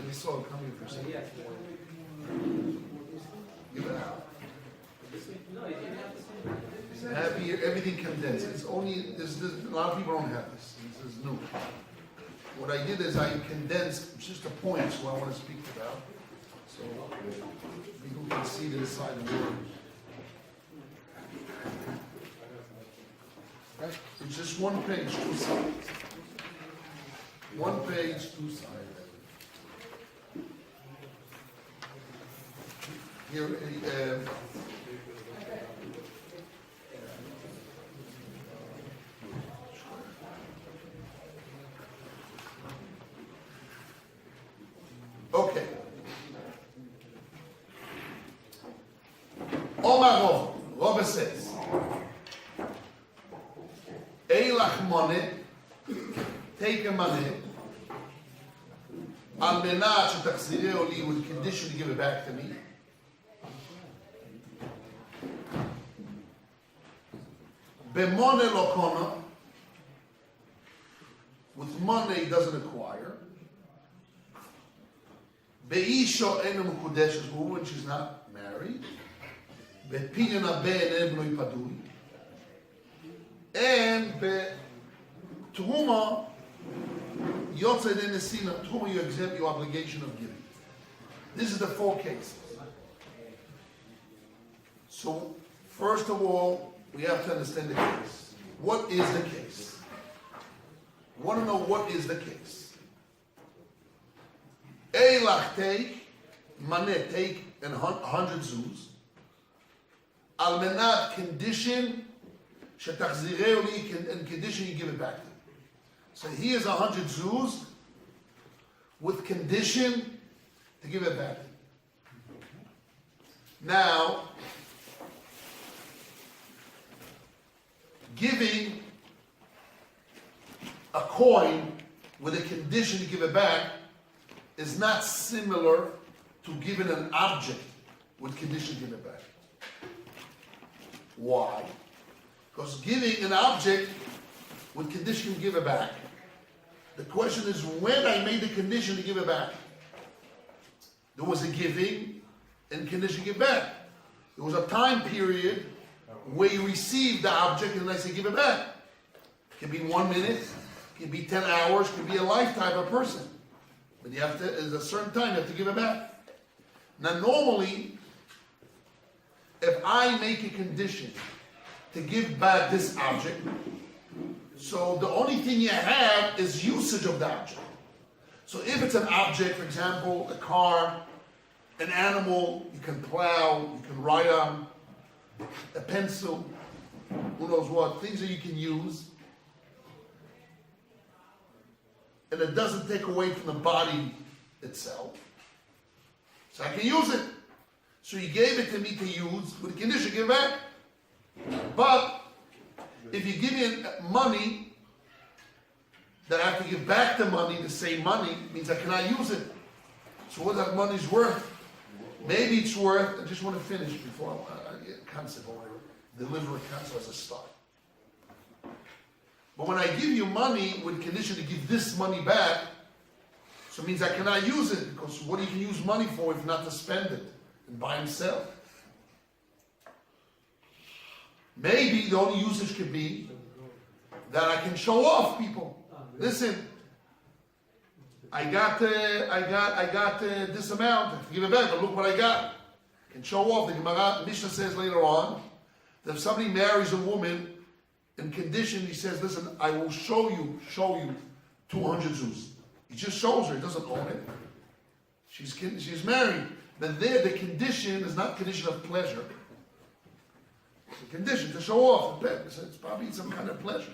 we saw it coming for a second. Give it out. Have here everything condensed. It's only there's a lot of people don't have this. This is new. What I did is I condensed just the points what I want to speak about, so people can see the side of the word. Right? It's just one page, two sides. One page, two sides. Here, okay. Omar Rov says, Eilach money, take a money, al menat shetachzireo li, with condition to give it back to me. B'moneh lo kona, with money he doesn't acquire. Be'isho enu mekudeshes, when she's not married. Be'pinyan abeh en lo yipadui. And be'truma yotze nenesina, truma you exempt your obligation of giving. This is the four cases. So first of all, we have to understand the case. What is the case? We want to know what is the case. Eilach take, manet take, and 100 zuz. Al menat condition, shetachzireu li, and condition you give it back to me. So here's 100 zuz with condition to give it back to me. Now, giving a coin with a condition to give it back is not similar to giving an object with condition to give it back. Why? Because giving an object with condition to give it back, the question is when I made the condition to give it back. There was a giving and condition to give back. There was a time period where you receive the object and I say give it back. It can be 1 minute, it can be 10 hours, it can be a lifetime of a person. But you have to, at a certain time, you have to give it back. Now normally, if I make a condition to give back this object, so the only thing you have is usage of the object. So if it's an object, for example, a car, an animal, you can plow, you can ride on, a pencil, who knows what, things that you can use. And it doesn't take away from the body itself. So I can use it. So you gave it to me to use with the condition, give it back. But if you give me money, then I have to give back the money, the same money, means I cannot use it. So what that money's worth? Maybe it's worth, I just want to finish before I get a concept, I want to deliver a concept as a start. But when I give you money with condition to give this money back, so it means I cannot use it, because what do you can use money for if not to spend it and buy and sell? Maybe the only usage could be that I can show off people. Listen, I got this amount, I have to give it back, but look what I got. I can show off. The Gemara, Mishnah says later on, that if somebody marries a woman, in condition, he says, listen, I will show you 200 zuz. He just shows her, he doesn't own it. She's married. But there, the condition is not condition of pleasure. It's a condition to show off. It's probably some kind of pleasure.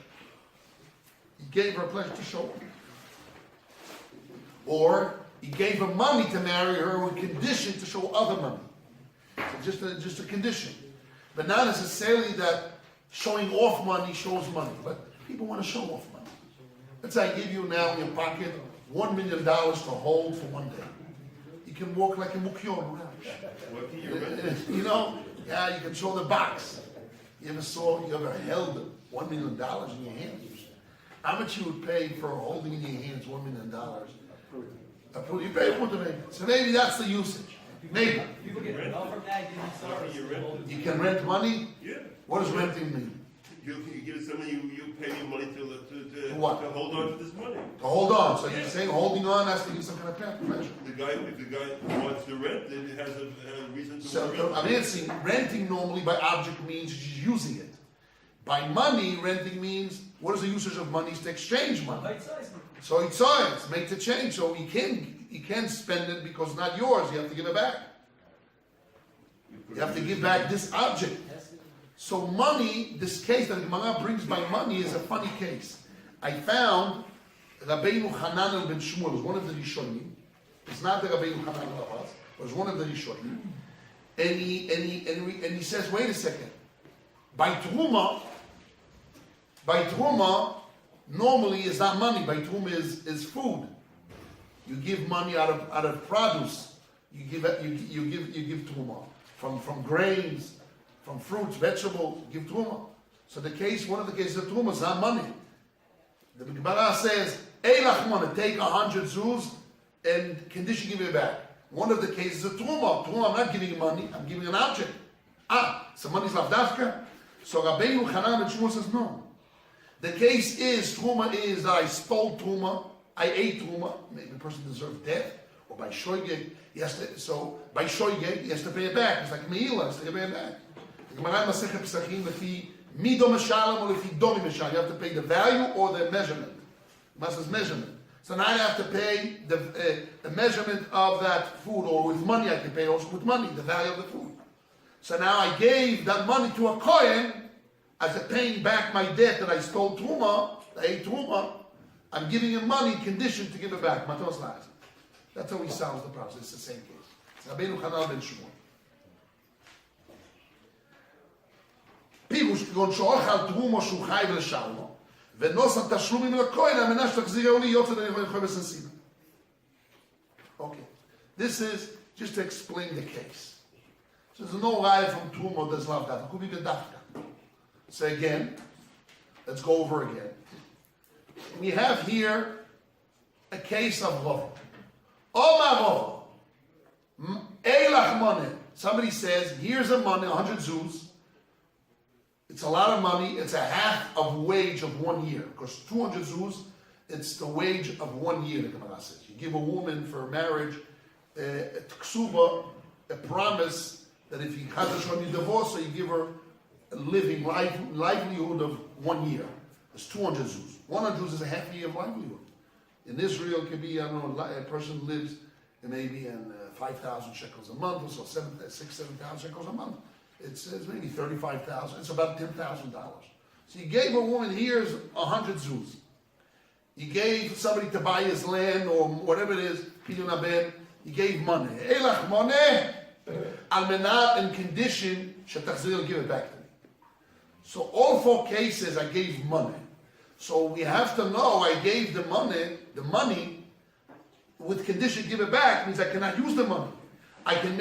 He gave her pleasure to show off. Or he gave her money to marry her with condition to show other money. So just a condition. But not necessarily that showing off money shows money, but people want to show off money. Let's say I give you now in your pocket $1 million to hold for one day. You can walk like a mukyon. You know, yeah, you can show the box. You ever held $1 million in your hands? How much you would pay for holding in your hands $1 million? A You pay put maybe. So maybe that's the usage. Maybe. People get well from that, give you service. You can rent money? Yeah. What does renting mean? You give someone, you pay your money to what? To hold on to this money. To hold on. So you're saying holding on has to be some kind of measure. If the guy wants to rent, then it has a reason to So, I mean, renting normally by object means just using it. By money, renting means, what is the usage of money? Is to exchange money. So it's make the change. So you can't spend it because it's not yours. You have to give it back. You have to give back this object. So money, this case that the Gemara brings by money is a funny case. I found Rabbeinu Hanan ben Shmuel was one of the Rishonim. It's not the Rabbeinu Hanan Rabas, it was one of the Rishonim. And he says, wait a second. By Truma, normally is not money. By Truma is food. You give money out of produce. You give Truma from grains, from fruits, vegetables. Give Truma. So one of the cases of Truma is not money. The Gemara says, Eilach money, take 100 zuz and condition give it back. One of the cases of Truma. Truma, I'm not giving you money, I'm giving an object. So money's lavdafka. So Rabbeinu Hanan ben Shmuel says no. The case is, Truma is that I stole Truma, I ate Truma, maybe the person deserves death, or by Shoygeg, he has to pay it back. It's like Meila, he has to pay it back. The Gemara Masechet Pesachim, lefi mido meshalem or lefi domi meshalem, you have to pay the value or the measurement. Masa's measurement. So now I have to pay the measurement of that food, or with money I can pay also with money, the value of the food. So now I gave that money to a Kohen, as a paying back my debt that I stole Truma, I ate Truma, I'm giving him money conditioned to give it back. Matos Laz. That's how he solves the problem. It's the same case. It's Rabbeinu Hanan ben Shmuel. פירוש כגון שאוכל תרומו שהוא חי ולשלמו, ונוסן תשלומים לכהן, על מנת שתחזירהו לי יוצא לנכוי בסנסינה. Okay. This is just to explain the case. So there's no lie from Truma that's love that. It could be Bedafka. So again, let's go over again. We have here a case of Rov. Omar Rov. Eilach money. Somebody says, here's a money, 100 zuz. It's a lot of money. It's a half of wage of 1 year. Because 200 zuz, it's the wage of 1 year, the Gemara says. You give a woman for marriage a ksuba, a promise that if you have divorce, so you give her a livelihood of 1 year. It's 200 zuz. 100 zuz is a half a year of livelihood. In Israel, it could be, I don't know, a person lives maybe in 5,000 shekels a month, or so 7,000 shekels a month. It's maybe 35,000. It's about $10,000. So you gave a woman, here's 100 zuz. You gave somebody to buy his land or whatever it is, pidyon haben. You gave money. Elach money, al menat, in condition, shetachzir, give it back to me. So all 4 cases, I gave money. So we have to know I gave the money with condition give it back means I cannot use the money. I can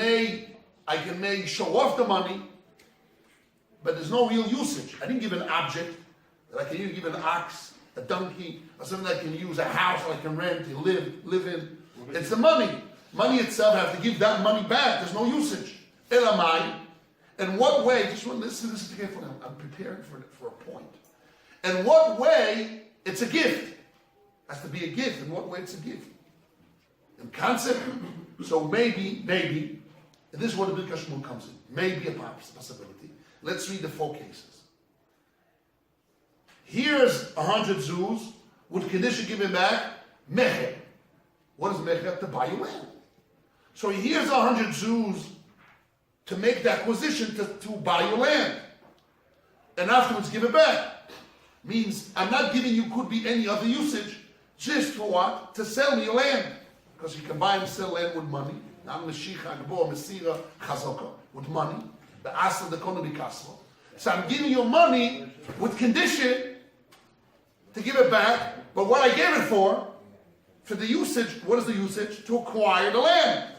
may show off the money, but there's no real usage. I didn't give an object that I can either give an ox, a donkey, or something that I can use, a house I can rent, to live in. It's the money. Money itself, I have to give that money back. There's no usage. Elamai. In what way, just listen carefully, I'm preparing for a point. In what way it's a gift? It has to be a gift. In what way it's a gift? In concept, so maybe, and this is where the Birkat Shmuel comes in. Maybe a possibility. Let's read the 4 cases. Here's 100 zuz with condition given back, mecher. What is mecher? To buy your land. So here's 100 zuz to make the acquisition to buy your land. And afterwards give it back. Means I'm not giving you could be any other usage, just for what? To sell me your land. Because you can buy and sell land with money. Not Meshicha, Gbo, Mesira, Chazoka, with money. The Asa, the Kono Bikasmo. So I'm giving you money with condition to give it back. But what I gave it for the usage, what is the usage? To acquire the land.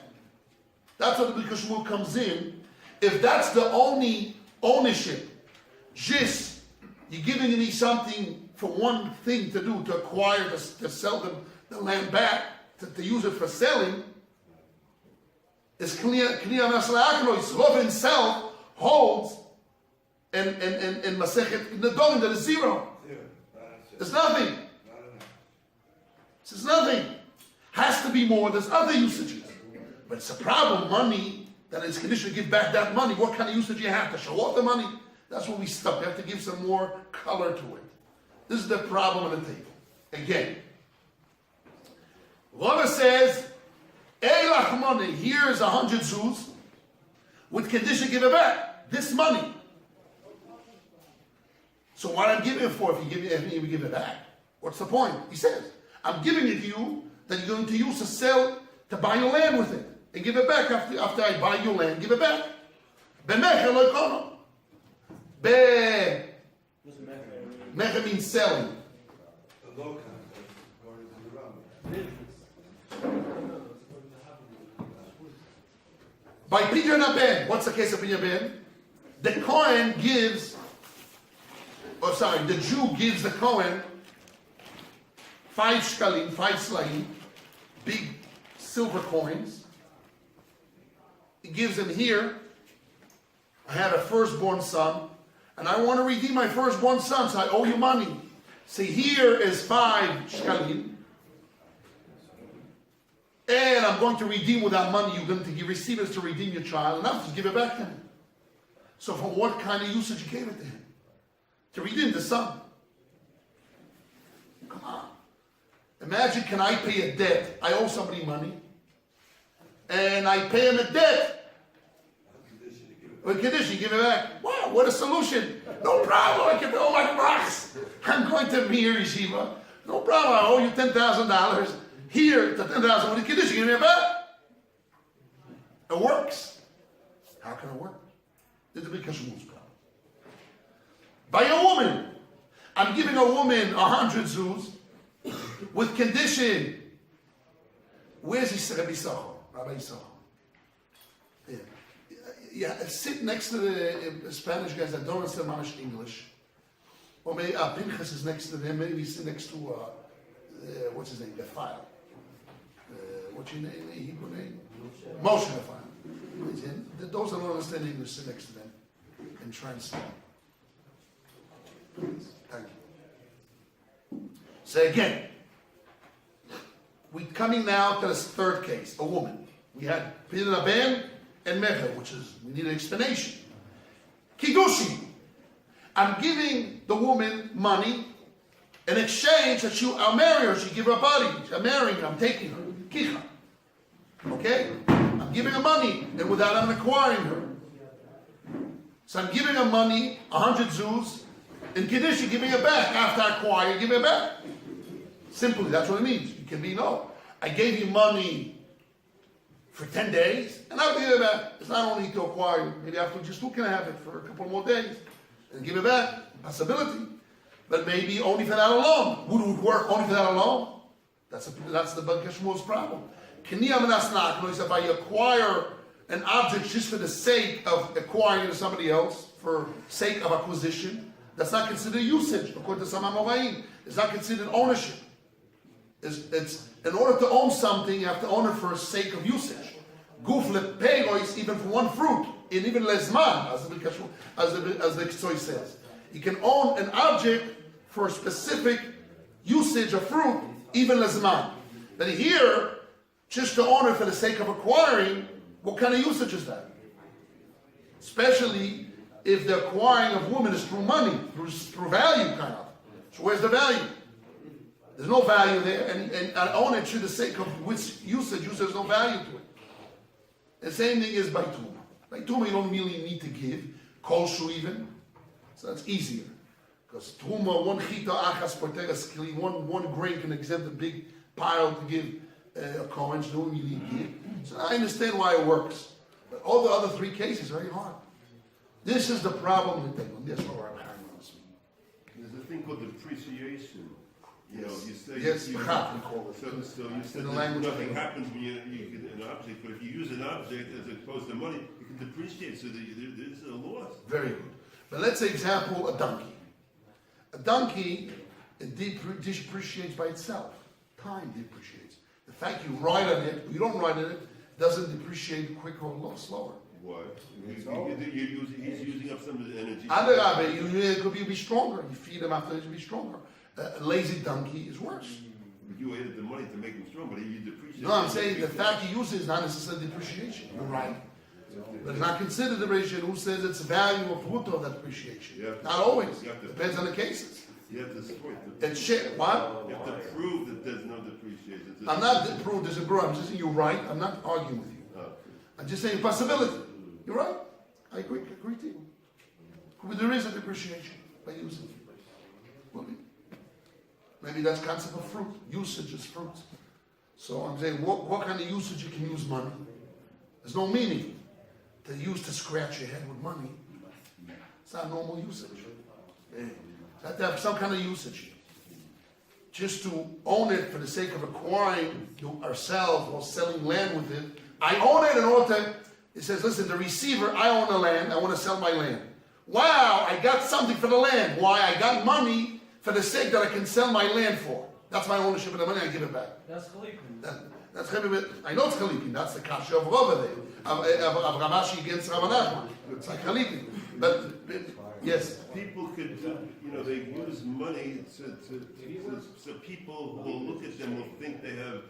That's what the Birkat Shmuel comes in. If that's the only ownership, just you're giving me something for one thing to do, to acquire, to sell the land back, to use it for selling, is Kniya Nasla Love himself holds and Masechet Nedolim that is zero. There's nothing. There's nothing. Has to be more. There's other usages. But it's a problem, money, that is conditioned to give back that money. What kind of usage you have to show off the money? That's what we stuck. We have to give some more color to it. This is the problem on the table. Again, Rava says, Eilach money, here is 100 zuz, with condition give it back. This money. So what I'm giving it for if you give it back? What's the point? He says, I'm giving it to you that you're going to use to sell, to buy your land with it. And give it back after I buy your land, give it back. Bemecher lo ikono. Mecher means selling. By Pidyon Ben, what's the case of Pidyon Ben? The Kohen gives, the Jew gives the Kohen 5 shkalim, 5 slaim, big silver coins. He gives him here, I had a firstborn son, and I want to redeem my firstborn son, so I owe you money. Say, here is 5 shkalim, and I'm going to redeem with that money. You're going to receive it to redeem your child, and I'll just give it back to him. So from what kind of usage you gave it to him? To redeem the son. Come on. Imagine, can I pay a debt? I owe somebody money, and I pay him a debt. With condition, give it back. Wow, what a solution. No problem, I can pay all my brachs. I'm going to Mir Yeshiva. No problem, I owe you $10,000. Here, the $10,000 with the condition, give me it back. It works. How can it work? This is a big Kashmuz problem. By a woman. I'm giving a woman 100 zuz with condition. Where's Rabbi Yitzchak? Yeah, sit next to the Spanish guys that don't understand much English. Or maybe Pinchas is next to them. Maybe sit next to, what's his name? The file. What's your name? Hebrew name? Moshe the file. Those that don't understand English, sit next to them and translate. Please. Thank you. So again, we're coming now to this third case, a woman. We had Pidyon Ben and Mecher, which is, we need an explanation. Kiddushi. I'm giving the woman money in exchange that I'll marry her, she give her a body. I'm marrying her, I'm taking her. Kicha. Okay? I'm giving her money, and without I'm acquiring her. So I'm giving her money, 100 zuz, in Kiddushi, giving it back. After I acquire, give it back. Simply, that's what it means. You can be, no. I gave you money for 10 days, and I'll give it back. It's not only to acquire, maybe after just who can I have it for a couple more days, and give it back. Possibility. But maybe only for that alone. Would it work only for that alone? That's the Kashmur's problem. If I acquire an object just for the sake of acquiring to somebody else, for sake of acquisition, that's not considered usage, according to some Amoraim. It's not considered ownership. It's in order to own something, you have to own it for the sake of usage. Guf lepegois, even for one fruit, and even lesman, as the Ktsoy says. You can own an object for a specific usage of fruit, even lesman. But here, just to own it for the sake of acquiring, what kind of usage is that? Especially if the acquiring of women is through money, through value, kind of. So where's the value? There's no value there, and I own it to the sake of which usage, there's no value to it. The same thing is by Tuma. By Tuma, you don't really need to give, Kolshu even, so that's easier. Because Tuma, one chita achas portegas kli, one grain can exempt a big pile to give a Kohen, so don't really give. So I understand why it works. But all the other three cases are very hard. This is the problem with them. That's what we're having. There's a thing called depreciation. You know, you say yes, you call it. So you said the that language nothing happens when you get an object, but if you use an object as opposed to money, you can depreciate. So there's a loss. Very good. But let's say example, a donkey. A donkey, it depreciates by itself. Time depreciates. The The fact you ride on it, you don't ride on it, doesn't depreciate quicker or slower. Why? He's using up some of the energy. It could be stronger. You feed him after he'll be stronger. A lazy donkey is worse. But you added the money to make him strong, but you depreciate. No, I'm saying the fact he uses is not necessarily depreciation. You're right. But it's not considered depreciation. Who says it's value of brutto that depreciation? Not always. Depends on the cases. You have to support It's shit. What? You have to prove that there's no depreciation. I'm not proved there's a brew. I'm just saying you're right. I'm not arguing with you. I'm just saying possibility. You're right. I agree to you. But there is a depreciation by using it. Maybe that's concept of fruit. Usage is fruit. So I'm saying what kind of usage you can use money? There's no meaning to use to scratch your head with money. It's not normal usage. You have to have some kind of usage. Just to own it for the sake of acquiring ourselves or selling land with it. I own it in order to, it says, listen, the receiver, I own the land, I want to sell my land. Wow, I got something for the land. Why? I got money for the sake that I can sell my land for. That's my ownership of the money, I give it back. That's Chalipin. That's Chalipin. I know it's Chalipin. That's the kasha of Rava there. Of Ramashi against Rav Nachman. It's like Chalipin. But, yes. People could, they use money so people will look at them, will think they're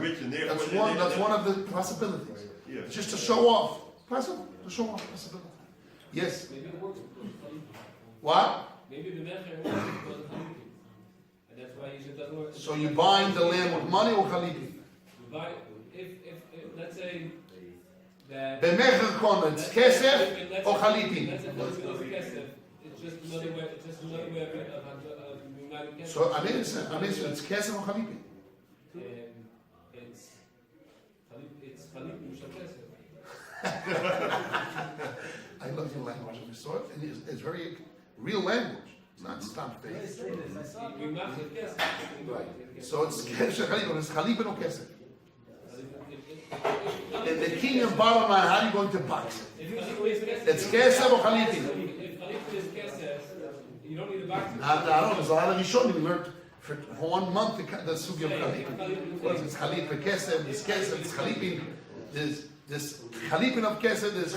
rich and therefore that's one of the possibilities. Yeah. Just to show off. Possible. To show off possibility. Yes. Maybe it works with Chalipin. What? Maybe the mecher works with Chalipin. And that's why you should doesn't work. So you're buying the land with money or Chalipin? You buy, if let's say that Bemecher Kona, it's Kesef or Chalipin? Let's say Kesef. It's just another way of uniting Kesef. So I mean, it's Kesef or Chalipin? It's Chalipin Shal Kesef. I love your language. We saw it, and it's very real language. It's not stamp based. Right. So it's Kesef Chalipin. It's Chalipin or Kesef? And the king and bottom line, how are you going to box it? It's Kesef or Chalipin? If Chalipin is Kesef, you don't need to box it. I don't know. There's a lot of Rishonim. We learned for 1 month the Sugya of Chalipin. It's Chalipin Kesef, it's Kesef, it's Chalipin. There's Chalipin of Kesef, there's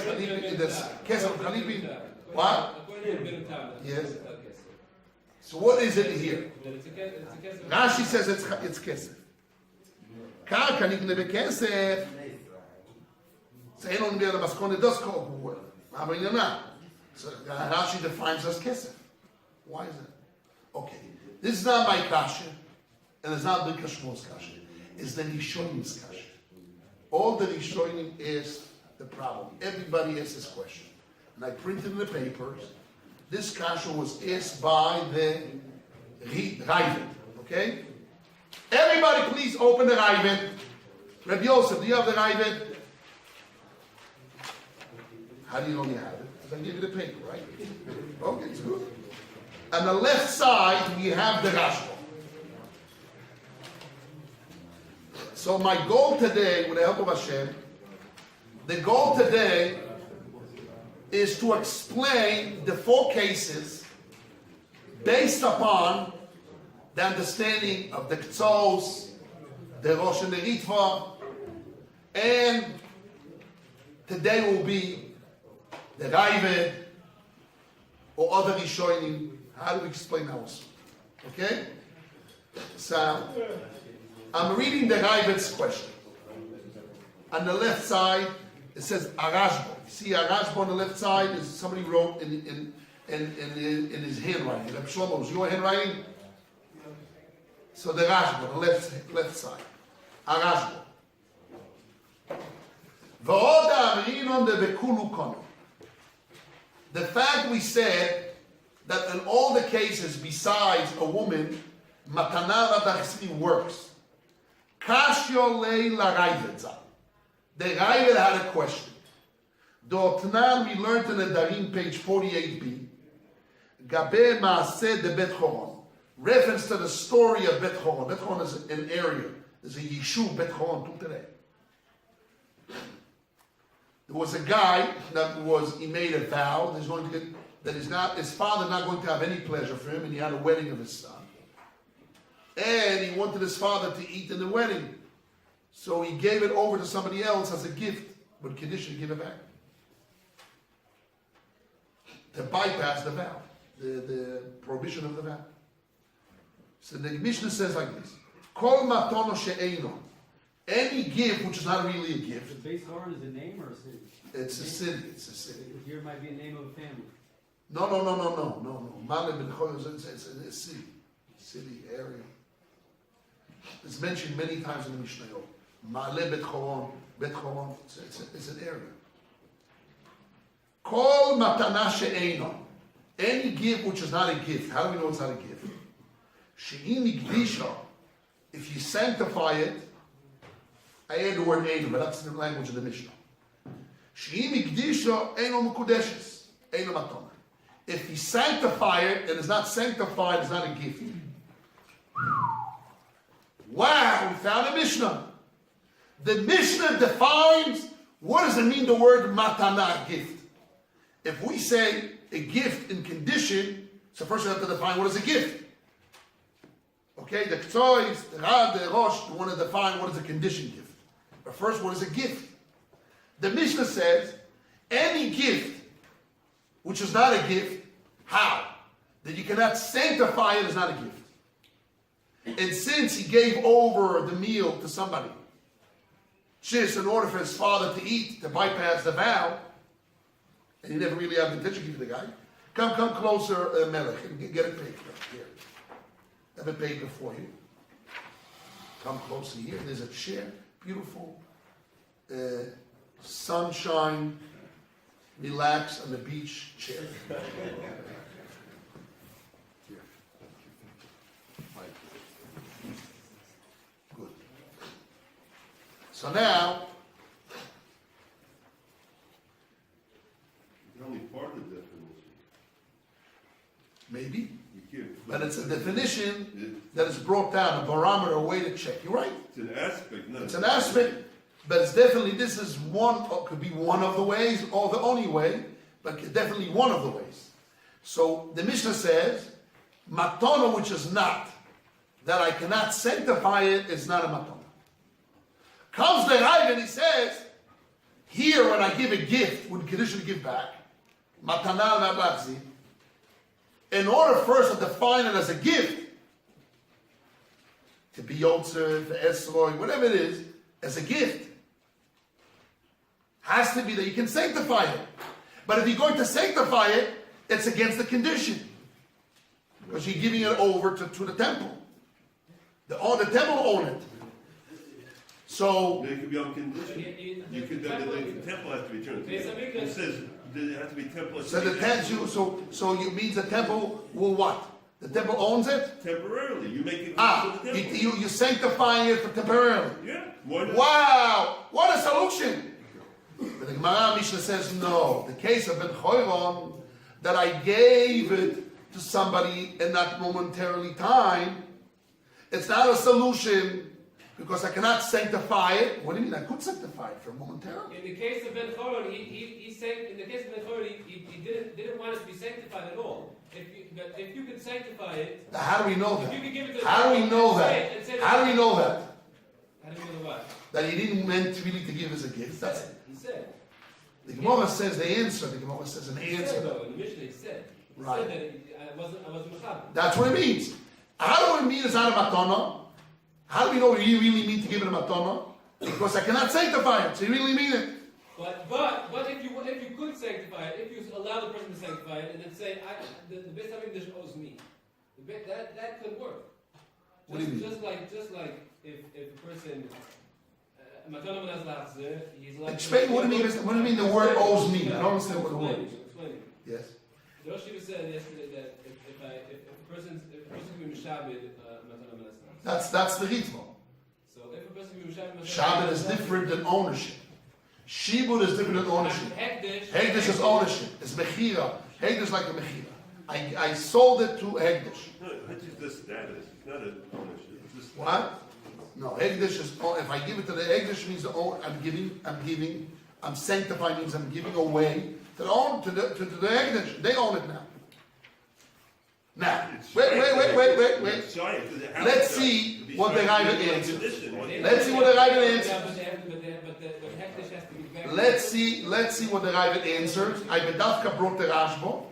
Kesef of Chalipin. What? Yes. So what is it here? Rashi says it's Kesef. Karka nikne bekesef. So אין לנו ביד המסכון לדוסקו. מה בעניינה? So Rashi defines as kesef. Why is that? Okay. This is not my kasha, and it's not the Kashmos kasha. It's the Rishonim kasha. All the Rishonim is the problem. Everybody asks this question. And I printed in the papers. This kasha was asked by the Ravid. Okay? Everybody please open the Ravid. Rabbi Yosef, do you have the Ravid? How do you know you have it? Because I give you the paper, right? Okay, it's good. On the left side, we have the Rashba. So my goal today, with the help of Hashem, the goal today is to explain the 4 cases based upon the understanding of the K'tzos, the Rosh and the Ritva, and today will be the Ravid or other Rishonim. How do we explain ours? Okay? So, I'm reading the Ravid's question. On the left side, it says Arashbo. You see Arashbo on the left side is somebody wrote in his handwriting. Rabbi Shlomo, was your handwriting? So the Rashbo, the left side. Arashbo. The fact we said that in all the cases besides a woman, matana radachsri works. Kashyo lei la Ravidza. The Ravid had a question. Dotnan, we learned in the Darim, page 48b. Gabe maaseh de Bet Choron. Reference to the story of Bet Choron. Bet Choron is an area. There's a Yishuv Bet Choron till today. There was a guy he made a vow his father not going to have any pleasure for him, and he had a wedding of his son. And he wanted his father to eat in the wedding. So he gave it over to somebody else as a gift, with condition to give it back. To bypass the vow, the prohibition of the vow. So the Mishnah says like this: Kol matono she'eino, any gift which is not really a gift. The base Horn is a name or a city? It's a city. It's a city. Here might be a name of a family. No. Male ben Choy is a city, area. It's mentioned many times in the Mishnah. Male bet Choron. It's an area. Kol matana she'eino, any gift which is not a gift. How do we know it's not a gift? She'im ikdisha, if you sanctify it. I add the word eino, but that's the language of the Mishnah. She'im ikdisha eino mekudeshes, eino matana. If you sanctify it and it's not sanctified, it's not a gift. Wow, we found a Mishnah. The Mishnah defines what does it mean the word matana, gift. If we say a gift in condition, so first we have to define what is a gift. Okay, the Ktsois, the Rad, the Rosh, we want to define what is a condition gift. But first, what is a gift? The Mishnah says, any gift which is not a gift, how? That you cannot sanctify it is not a gift. And since he gave over the meal to somebody, just in order for his father to eat, to bypass the vow, and he never really had the intention to give the guy, come closer, Melech, and get a paper here. I have a paper for you. Come closer here. There's a chair, beautiful, sunshine, relax on the beach chair. Here. Good. So now, It's only part of the definition. maybe, You can't. but it's a definition that is brought down, a barometer, a way to check. You're right. It's an aspect, not. It's an aspect, but it's definitely, this is one, could be one of the ways, or the only way, but definitely one of the ways. So the Mishnah says, matana, which is not, that I cannot sanctify it, is not a matana. Comes the Rav and he says, here when I give a gift, with condition to give back, matana nablazi, in order first to define it as a gift, to be Botzer, to Esroi, whatever it is, as a gift, has to be that you can sanctify it. But if you're going to sanctify it, it's against the condition. Because you're giving it over to the temple. The temple own it. So, They could be on condition. You could, the temple has to be turned. It says there has to be temple. so you means the temple will what? The temple owns it? Temporarily, you make it. The temple. You're sanctifying it for temporarily. Yeah. Why not? Wow, what a solution! But the Gemara Mishnah says no. The case of Ben Choyron, that I gave it to somebody in that momentarily time, it's not a solution because I cannot sanctify it. What do you mean? I could sanctify it for momentarily. In the case of Ben Choron, he said, in the case of Ben Choron, he didn't want it to be sanctified at all. But if you could sanctify it, How do we know if you could give it that? to How do we know and that? say How do we know that? How do we know what? That he didn't meant really to give as a gift. That's it. He said. The Gemara says the answer. The Gemara says an He said answer. though, in the Mishnah he said. He Right. said that I wasn't Mechab. That's what it means. How do we mean it's not a matana? How do we know you really mean to give it a matana? Because I cannot sanctify it. So you really mean it. But if you could sanctify it, if you allow the person to sanctify it, and then say the Beit HaMikdash owes me, that could work. What do you mean? Just like if a person matana menas lachzer, he's like. Explain what do you mean the word owes me? I don't understand what the word is. Explain. Yes. The Rosh Yeshiva said yesterday that if a person can be mishabed matana menas lachzer. That's the ritmo. So if a person can be mishabed matana Shabbat is different than ownership. Shibud is different than ownership. Hegdish is ownership. It's mechira. Hegdish is like a mechira. I sold it to Hegdish. No, it's just the status. It's not an ownership. It's just What? No, Hegdish is, if I give it to the Hegdish means I'm sanctifying means I'm giving away to the Hegdish. They own it now. Now, It's wait. It's shy, because it has Let's to see be what the shy. Rabbit It's a answers. condition. Let's see what the Rabbit answers. Yeah, but the hektish has to be back. Let's see what the Rabbit answers. I bedavka brought the Rashba,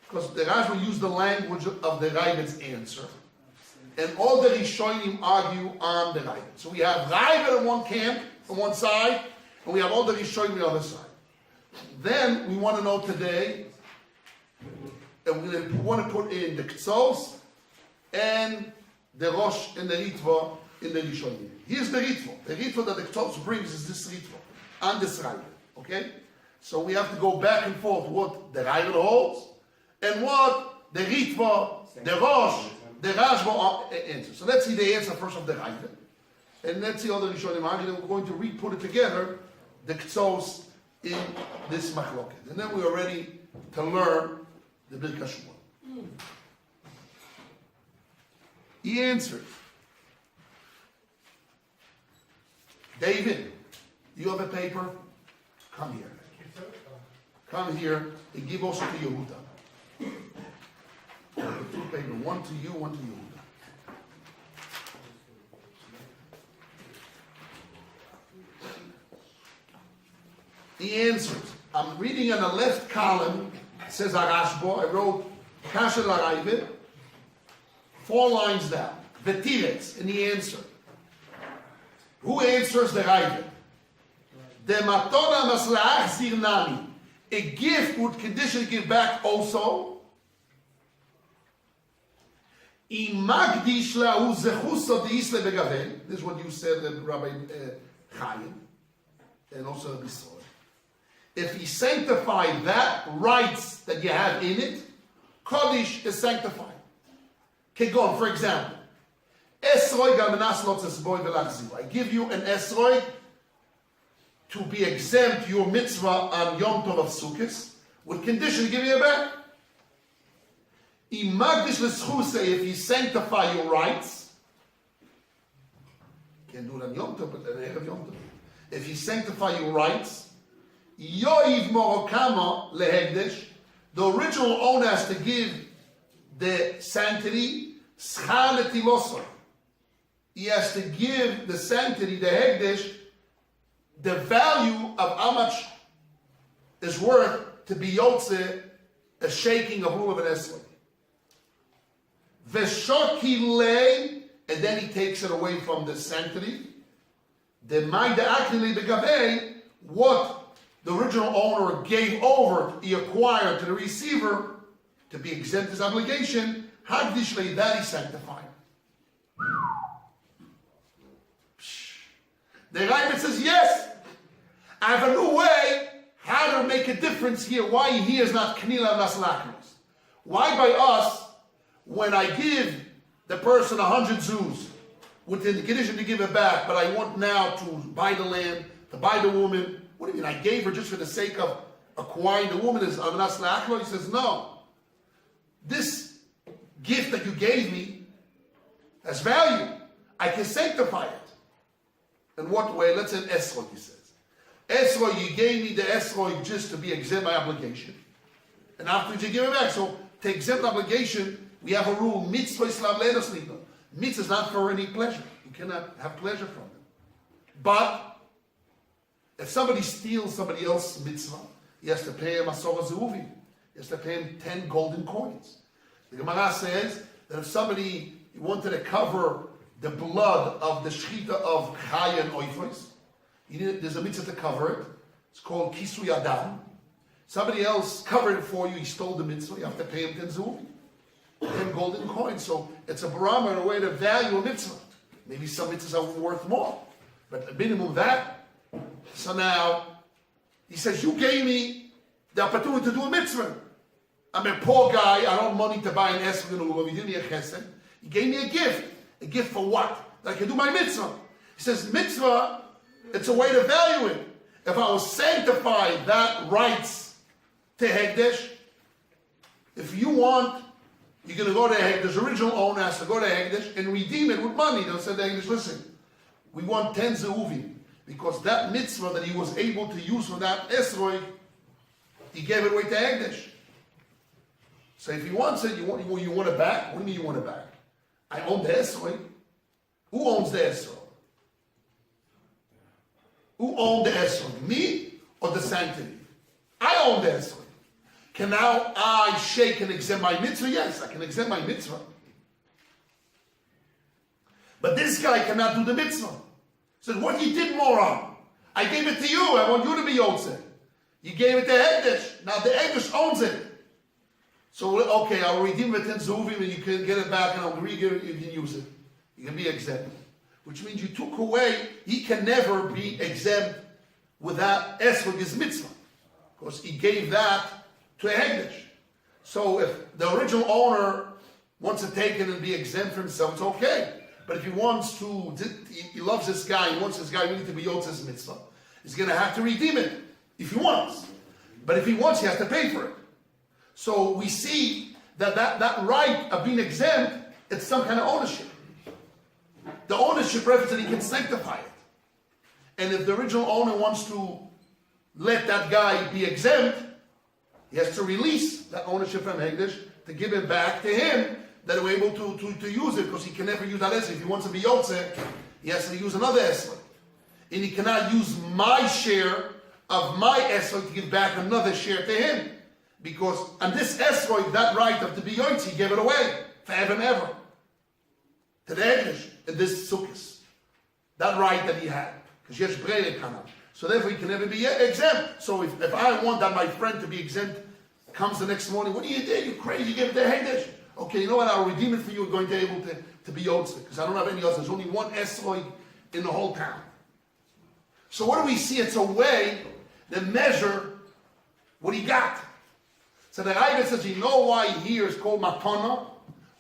because the Rashba used the language of the Rabbit's answer. And all the Rishonim argue on the Rabbit. So we have Rabbit on one camp, on one side, and we have all the Rishonim on the other side. Then we want to know today, and we want to put in the K'tzos and the Rosh and the Ritva in the Rishonim. Here's the Ritva. The Ritva that the K'tzos brings is this Ritva, on this Rabbit. Okay? So we have to go back and forth what the Rabbit holds, and what the Ritva, the Rosh, the Rashba answer. So let's see the answer first of the Rabbit. And let's see all the Rishonim argue, and we're going to re-put it together, the K'tzos in this machloket. And then we are ready to learn the Birkas Shmuel. He answered, David, you have a paper? Come here. Come here and give also to Yehuda. Two paper, one to you, one to Yehuda. He answers. I'm reading on the left column. It says Arashbo. I wrote Kasha Larayvit. 4 lines down. Vetiretz. And he answered. Who answers the Rayvit? The matona maslach zirnani. A gift would condition give back also. Imagdish lahu zechusa deisle begavel. This is what you said, Rabbi Chaim, and also Rabbi Soy. If he sanctified that rights that you have in it, Kodesh is sanctified. Kegon, for example, Esroi gamenas lotzes boy velachziv. I give you an Esroi to be exempt your mitzvah on Yom Tov of Sukkot, with condition to give you it back. Imagdish l'schuse, if you sanctify your rights, can't do it on Yom Tov, but on Erev Yom Tov. If you sanctify your rights, Yoiv Morokama lehegdesh, the original owner has to give the sanctity schar letilosor. He has to give the sanctity, the hegdesh, the value of how much is worth to be yotze, a shaking of lulav and esrog. Veshoki lei, and then he takes it away from the sanctity. The maida akili begavei, what the original owner gave over, he acquired to the receiver to be exempt his obligation, hagdishlei, that he sanctified. The Rabbit says, yes, I have a new way how to make a difference here. Why he is not knila naslaknos. Why by us, when I give the person 100 zuz, with the condition to give it back, but I want now to buy the land, to buy the woman. What do you mean? I gave her just for the sake of acquiring the woman is avanas la'achlo? He says, no. This gift that you gave me has value. I can sanctify it. In what way? Let's say esrog, he says. Esrog, you gave me the esrog just to be exempt my obligation. And after you give it back. So to exempt obligation, we have a rule, mitzvah islav ledos liba. Mitzvah is not for any pleasure. You cannot have pleasure from it. But if somebody steals somebody else's mitzvah, he has to pay him asora zeuvim. He has to pay him 10 golden coins. The Gemara says that if somebody wanted to cover the blood of the shechita of chaya and oifos, there's a mitzvah to cover it. It's called kisui adam. Somebody else covered it for you. He stole the mitzvah. You have to pay him 10 zeuvim. 10 golden coins. So it's a barometer, a way to value a mitzvah. Maybe some mitzvahs are worth more. But the minimum that. So now, he says, you gave me the opportunity to do a mitzvah. I'm a poor guy. I don't have money to buy an esrog and ulav. He didn't need a chesed. He gave me a gift. A gift for what? That I can do my mitzvah. He says, mitzvah, it's a way to value it. If I will sanctify that rights to Hegdesh, if you want, you're going to go to Hegdesh, the original owner has to go to Hegdesh and redeem it with money. They'll say to Hegdesh, listen, we want 10 zeuvim, because that mitzvah that he was able to use for that esrog, he gave it away to Hegdesh. So if he wants it, you want it back? What do you mean you want it back? I own the esrog. Who owns the esrog? Who owns the esrog? Me or the sanctity? I own the esrog. Can now I shake and exempt my mitzvah? Yes, I can exempt my mitzvah. But this guy cannot do the mitzvah. So what you did, moron? I gave it to you. I want you to be Yotze. You gave it to Hegdish. Now the Hegdish owns it. So, okay, I'll redeem it in Zuvim and you can get it back and I'll re-give it, you can use it. You can be exempt. Which means you took away, he can never be exempt without esrog his mitzvah. Because he gave that to a Hegdish. So if the original owner wants to take it and be exempt for himself, it's okay. But if he wants to, he loves this guy, he wants this guy really to be Yotze's mitzvah, he's going to have to redeem it, if he wants. But if he wants, he has to pay for it. So we see that right of being exempt, it's some kind of ownership. The ownership reference that he can sanctify it. And if the original owner wants to let that guy be exempt, he has to release that ownership from Hegdish to give it back to him, that we're able to use it, because he can never use that esrog. If he wants to be Yotze, he has to use another esrog. And he cannot use my share of my esrog to give back another share to him. Because on this esrog, that right of to be Yotze, he gave it away forever and ever to the Hegdish in this sukkahs. That right that he had. Because yes, Brele kana. So therefore he can never be exempt. So if I want that my friend to be exempt, comes the next morning, what do you do? You crazy, you give it to Hegdish. Okay, you know what? I'll redeem it for you. We're going to be able to be Yotze, because I don't have any others. There's only one esrog in the whole town. So what do we see? It's a way to measure what he got. So the Rebbe says, you know why here is called matana?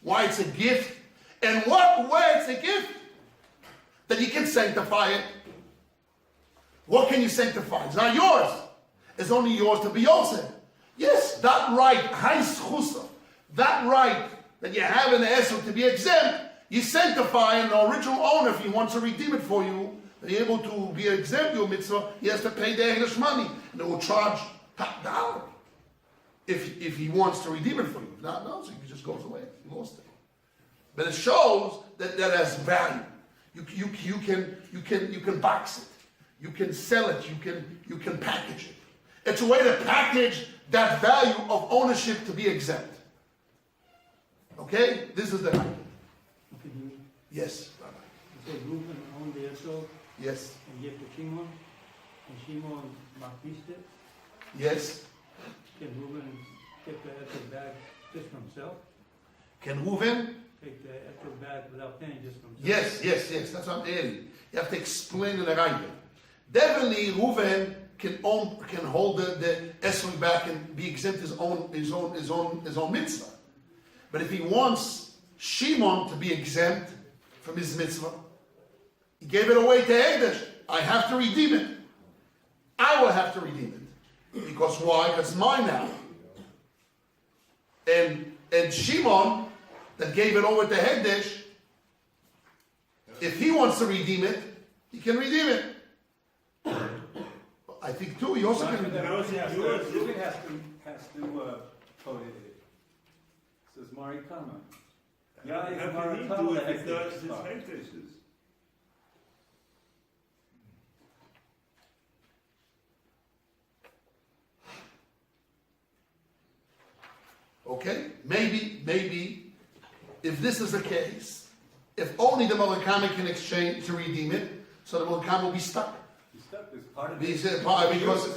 Why it's a gift? And what way it's a gift? That you can sanctify it. What can you sanctify? It's not yours. It's only yours to be Yotze. Yes, that right, hais chusa. That right that you have in the esrog to be exempt, you sanctify, and the original owner, if he wants to redeem it for you, be able to be exempt your mitzvah, he has to pay the Hegdish money, and they will charge top dollar if he wants to redeem it for you. If not, no, so he just goes away. He lost it. But it shows that has value. You can box it, you can sell it, you can package it. It's a way to package that value of ownership to be exempt. Okay? This is the idea. Yes, Rabbi. You say Reuben owned the esrog Yes. and gave to Shimon, and Shimon machnished it. Yes. Can Reuben take the esrog back just for himself? Can Reuven? Take the esrog back without paying just for himself? Yes. That's what I'm adding. You have to explain the idea. Definitely, Reuven can hold the esrog back and be exempt his own mitzvah. But if he wants Shimon to be exempt from his mitzvah, he gave it away to Hegdish. I have to redeem it. I will have to redeem it. Because why? Because it's mine now. And Shimon, that gave it over to Hegdish, if he wants to redeem it, he can redeem it. I think too, he also can redeem it. Reuben has to code it. Says Mari Kama. How can he do it if not his Hegdish's? Okay? Maybe, if this is the case, if only the Malakama can exchange to redeem it, so the Malakama will be stuck. He's stuck. There's part of Because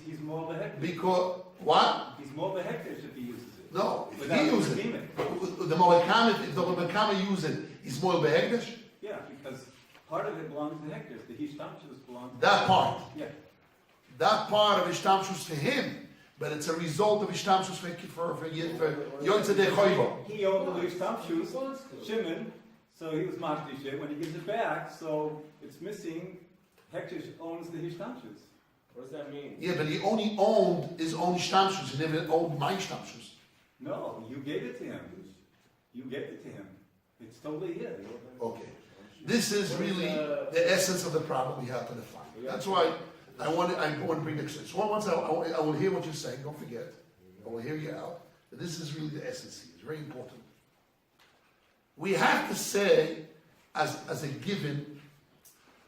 he's more the hectic. because what? He's more the hectic if he uses it. No, if Without he uses redeeming it, it. the Malakama, if the Malakama use it, he's more behegdish. Yeah, because part of it belongs to hectic. The hishtamshus belongs to That part. Yeah. That part of Ishtamshus for him, but it's a result of Ishtamshus for Yontzeh de Choivo. He owned the hishtamshus, Shimon, so he was machdish it. When he gives it back, so it's missing. Hectic owns the hishtamshus. What does that mean? Yeah, but he only owned his own Ishtamshus, he never owned my Ishtamshus. No, you gave it to him. You gave it to him. It's totally his. Okay. This is really the essence of the problem we have to define. That's why I want to bring the So once I will hear what you're saying, don't forget. I will hear you out. This is really the essence here. It's very important. We have to say, as a given,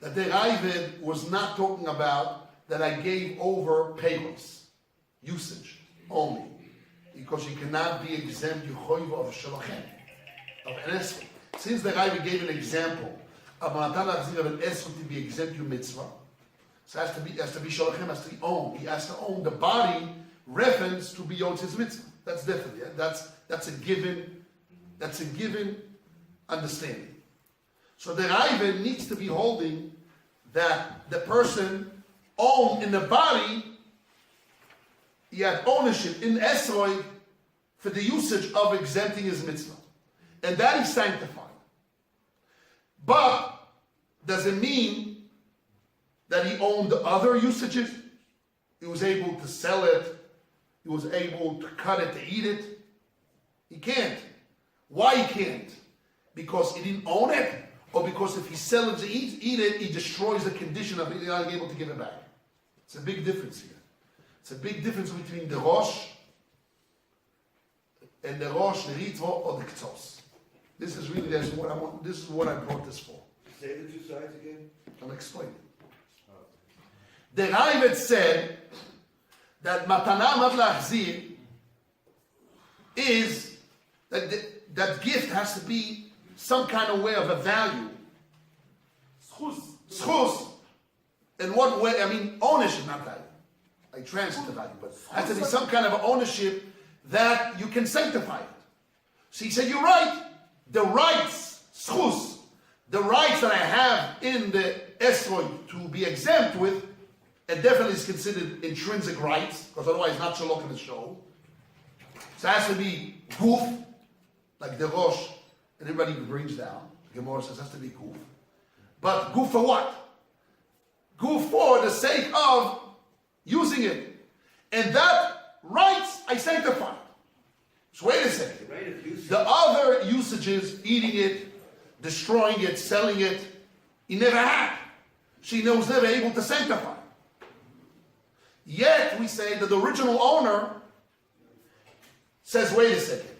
that the Ravid was not talking about that I gave over payrolls, usage only, because you cannot be exempt Yechoiva of Shalachem, of an esrog. Since the Ravid gave an example of an esrog to be exempt you mitzvah, so it has to be Shalachem, has to be owned. He has to own the body reference to be Yotz's mitzvah. That's different. Yeah? That's a given. That's a given understanding. So the Ravid needs to be holding that the person owned in the body, he had ownership in esrog for the usage of exempting his mitzvah, and that is sanctified. But does it mean that he owned the other usages? He was able to sell it. He was able to cut it, to eat it. He can't. Why he can't? Because he didn't own it, or because if he sells it to eat it, he destroys the condition of it, he's not able to give it back. It's a big difference here. It's a big difference between the Rosh and the Rosh, the Ritva, or the Ktos. This is really what I want. This is what I brought this for. Say the two sides again. I'll explain it. The Ravid said that Matana Matlachzir is that gift has to be some kind of way of a value. Schus. In what way? I mean, ownership, not value. I translate the value, but has to be some kind of ownership that you can sanctify it. So he said, you're right. The rights, schus, the rights that I have in the esrog to be exempt with, it definitely is considered intrinsic rights, because otherwise not shalok in the show. So it has to be guf, like the Rosh, and everybody brings down. The Gemara says it has to be guf. But guf for what? Guf for the sake of using it. And that rights I sanctify. So wait a second. The other usages, eating it, destroying it, selling it, he never had. She was never able to sanctify. Yet we say that the original owner says, wait a second.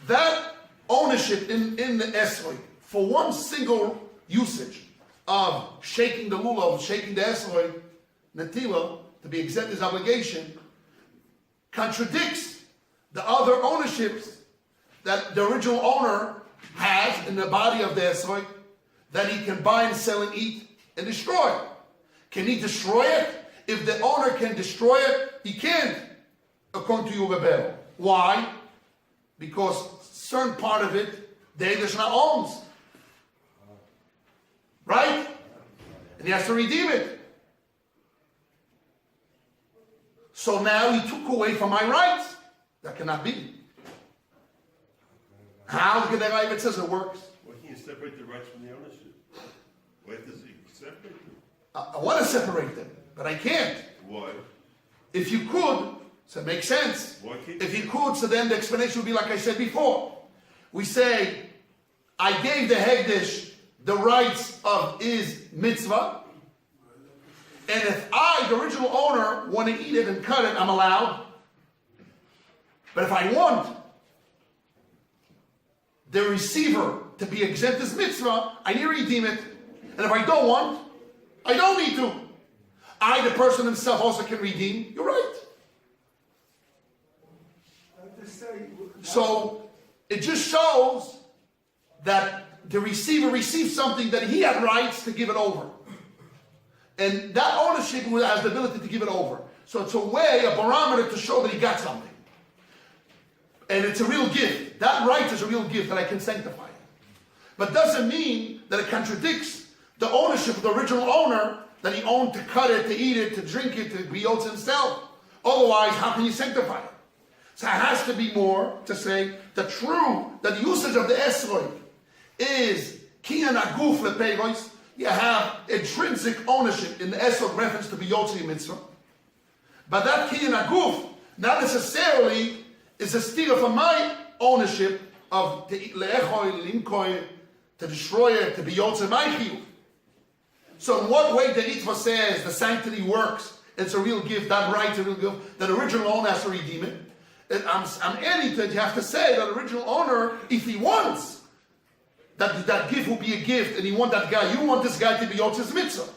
That ownership in the esrog for one single usage of shaking the lulav, shaking the esrog, natila, to be exempt his obligation, contradicts the other ownerships that the original owner has in the body of the esrog that he can buy and sell and eat and destroy. Can he destroy it? If the owner can destroy it, he can't, according to Yugabel. Why? Because certain part of it, the Eideshna owns. Right? And he has to redeem it. So now he took away from my rights. That cannot be. How? Look at that Ravid says it works. Why can't you separate the rights from the ownership? Why does he separate them? I want to separate them, but I can't. Why? If you could, so it makes sense. Why can't If you could, so then the explanation would be like I said before. We say, I gave the Hegdish the rights of his mitzvah, and if I, the original owner, want to eat it and cut it, I'm allowed. But if I want the receiver to be exempt his mitzvah, I need to redeem it. And if I don't want, I don't need to. I, the person himself, also can redeem. You're right. So it just shows that the receiver received something that he had rights to give it over. And that ownership has the ability to give it over. So it's a way, a barometer to show that he got something. And it's a real gift. That right is a real gift that I can sanctify. But doesn't mean that it contradicts the ownership of the original owner that he owned to cut it, to eat it, to drink it, to be yotz himself. Otherwise, how can you sanctify it? So it has to be more to say that the usage of the esrog is kinyan aguf lepeiros. You have intrinsic ownership in the esrog reference to be yotzi mitzvah. But that kinyan aguf not necessarily is a steal from my ownership of to le'echoi, limkoi, to destroy it, to be yotze my chiyuv. So in what way the Ritva says the sanctity works, it's a real gift, that right is a real gift, that original owner has to redeem it. And I'm adding to it, you have to say that original owner, if he wants, that gift will be a gift, and he want that guy, you want this guy to be Yotz's mitzvah.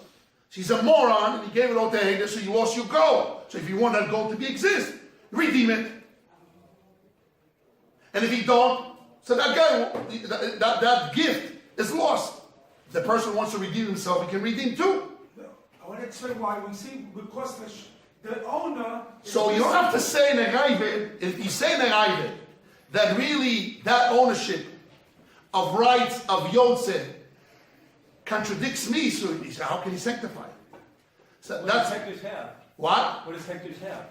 He's a moron, and he gave it all to Hager, so you lost your goal. So if you want that goal to be exist, redeem it. And if he don't, so that guy, that gift is lost. If the person wants to redeem himself, he can redeem too. I want to explain why. We see, because the owner... So you don't have to say in a Raivid, if you say in a Raivid, that really that ownership of rights of Yotze contradicts me, so he said, how can he sanctify it? So What that's does Hektish have? what? What does Hektish have?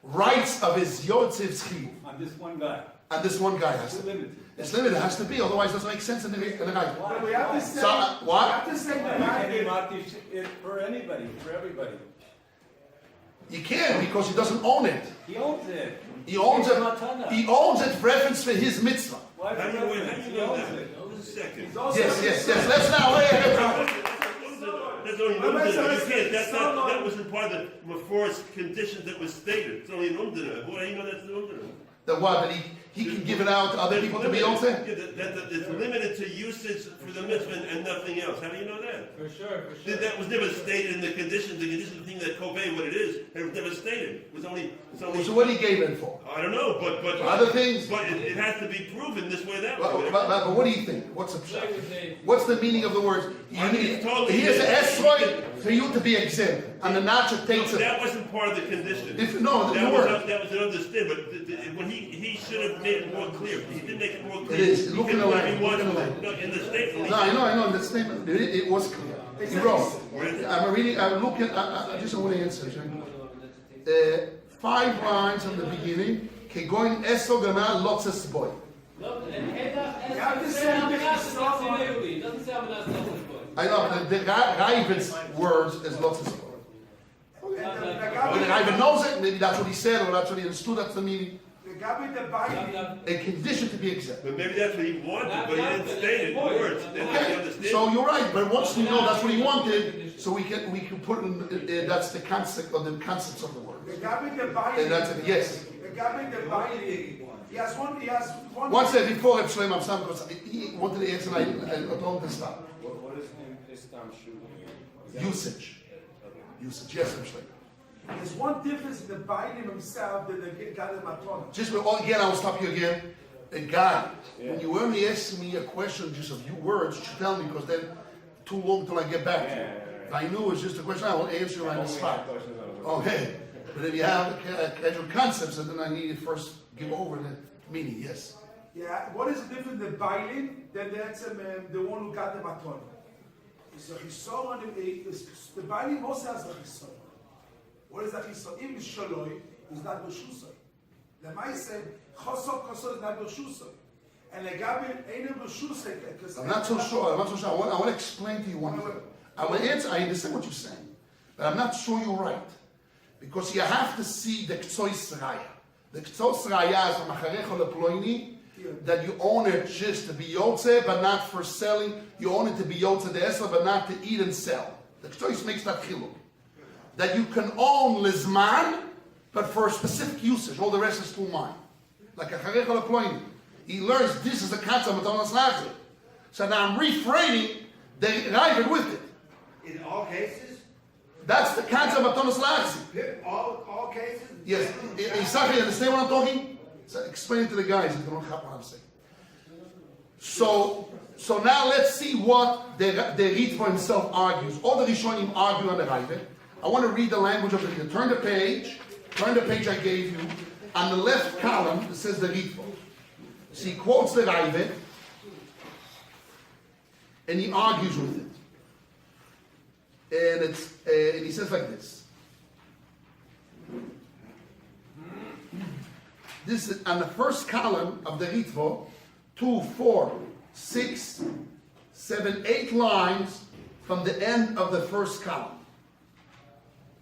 Rights of his Yotzev's chiyuv. On this one guy. And this one guy has It's to. limited. It's limited, it has to be, otherwise it doesn't make sense in the Raivid. But we have to say... So, what? We have to say You that can be Ravid... Matish it for anybody, for everybody. You can't because he doesn't own it. He owns it. He owns It's it. a matana. He owns it reference for his mitzvah. Why How do you reference? how do He you know owns that? it. Hold a second. He's also Yes, a yes, son. yes. Let's now wait. That's only you can't. That wasn't part of the Mefor's conditions that was stated. It's only an umdana. How do you know that's an umdana? The what? That he can give it out to other people to be on Yeah, there? that it's limited to usage for the mitzvah and nothing else. How do you know that? For sure, for sure. That was never stated in the conditions. The condition thing that Kovei what it is, it was never stated. It was only. So what he gave it for? I don't know, but Other things? But it has to be proven this way, that way. But what do you think? What's the Play with Dave. What's the meaning of the words? I mean, it's totally Here's an different. esrog for you to be exempt, and the nacha takes it. That wasn't part of the condition. No, the that word. was an understood, but when he should have made it more clear. He didn't make it more clear. It is. Look in the He language. Look in the wanted- language. no, in the statement. No, I know. In the statement, it was clear. He wrote. I'm reading. I'm looking. I just want to answer. 5 lines from the beginning. Kegoin esrog gana lotzes boy. No, and Hedach You have to doesn't say say the Amanas Chesed. Natzilei. It doesn't say Amanas Natzilei. I know. The Raivid's words is lotzes boy. And the Whether Gabi- Raivid knows it, maybe that's what he said, or that's what he understood. That's the meaning. the Gabi the Biden... A condition to be exempt. But maybe that's what he wanted, but he didn't state it in words. Then he Okay, understood. so you're right, but once we know that's what he wanted, so we can put in, that's the concept of the concepts of the word. The Gabi the And Biden... that's it, yes. The Gabi the Biden... He has one... One said before Reb Shlomo Amsam, because he wanted to answer and I told him to stop. What is Istam Shu? Usage. Usage, yes, Reb Shlomo. There's one difference in the Biden himself than the Gabi Matona. Just again, I will stop you again. A guy, when you only ask me a question just a few words, you should tell me, because then too long till I get back to you. If I knew it's just a question, I will answer you on the spot. Okay. But if you have casual concepts, then I need to first give over the meaning, yes. Yeah, what is the difference in the Biden than the one who got the Matona? It's a Chisor and the Biden also has a Chisor. What is that Chisor? If it's Shaloi, it's not B'Shusoi. The Maise, Chosok Kosor is not B'Shusoi. And the Gabi ain't B'Shusoi. I'm not so sure. I want to explain to you one thing. I will answer. I understand what you're saying, but I'm not sure you're right, because you have to see the Ktsois Raya. The Ktsois Raya is from Acharecho Leploini, that you own it just to be Yotze, but not for selling. You own it to be Yotze the Esel, but not to eat and sell. The Ktsois makes that chiluk. That you can own Lizman, but for a specific usage. All the rest is too mine. Like Acharecho Leploini. He learns this is the concept of Matonas Lachzik. So now I'm reframing the Raivid with it. In all cases? That's the concept of Matonas Lachzik. All cases? Yes. Isaac, you understand what I'm talking? So explain it to the guys if they don't have what I'm saying. So now let's see what the Ritva himself argues. All the Rishonim argue on the Raivid. I want to read the language of the Ritva. Turn the page I gave you. On the left column, it says the Ritva. So he quotes the Raivid, and he argues with it. And he says like this. This is on the first column of the Ritva, 2, 4, 6, 7, 8 lines from the end of the first column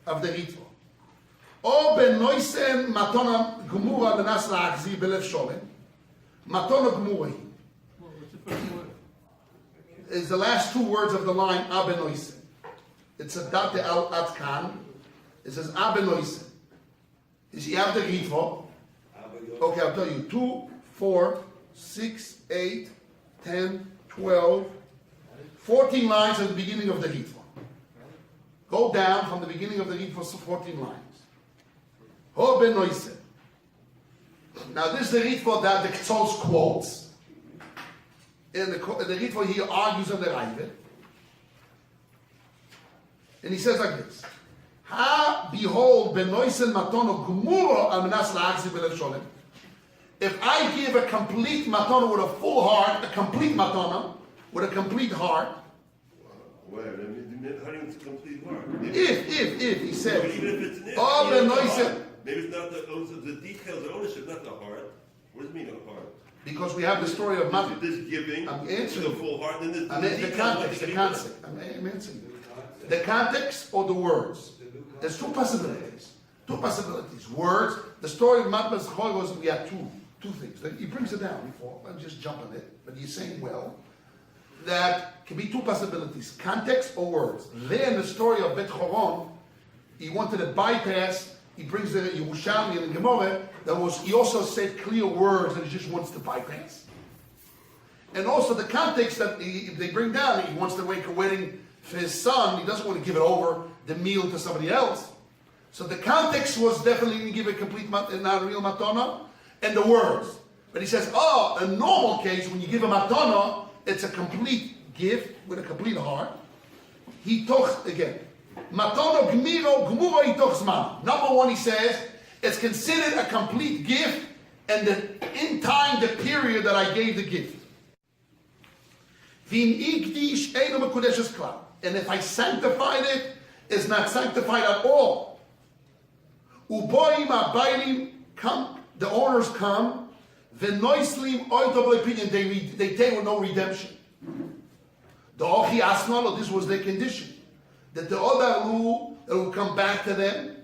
of the Ritva. O ben noisen matona gemura benas la'achzi belev sholem. Matona gemura is the last 2 words of the line Aben noisen. It's a date al atkan. It says Aben noisen. You see, you have the Ritva. Okay, I'll tell you. 2, 4, 6, 8, 10, 12, 14 lines at the beginning of the ritva. Go down from the beginning of the ritva, 14 lines. Ho ben noise. Now this is the ritva that the Ktzos quotes. And the ritva here argues on the Raivet. And he says like this. Ha behold ben noise matono gmuro al menas la'achzi belev sholem. If I give a complete matana with a full heart, a complete matana with a complete heart. Where? I mean, how do you mean it's a complete heart? If he says. But even if it's an if, Oh, even ben if noise. the heart, maybe it's not the details of ownership, not the heart. What does it mean, a heart? Because we have the story of Matthew. This giving, I'm the answering. full heart, and then The context. I'm answering. The context or the words. There's two possibilities. Words. The story of Matthew goes, we have two things. He brings it down before. I'm just jumping it. But he's saying, well, that can be two possibilities. Context or words. There in the story of Bet Choron, he wanted to bypass. He brings the Yerushalmi and the Gemara. He also said clear words that he just wants to bypass. And also the context that they bring down, he wants to make a wedding for his son. He doesn't want to give it over, the meal, to somebody else. So the context was definitely to give a complete, not a real matana, and the words. But he says, a normal case, when you give a matana, it's a complete gift with a complete heart. He talks again. Matana gmuro hitoch zman. Number one, he says, it's considered a complete gift, and in time, the period that I gave the gift. And if I sanctified it, it's not sanctified at all. Uboim abayim come, the owners come, v'noislim oy opinion, they take with no redemption. The ochi asnalo, this was their condition. That the odaru, that will come back to them,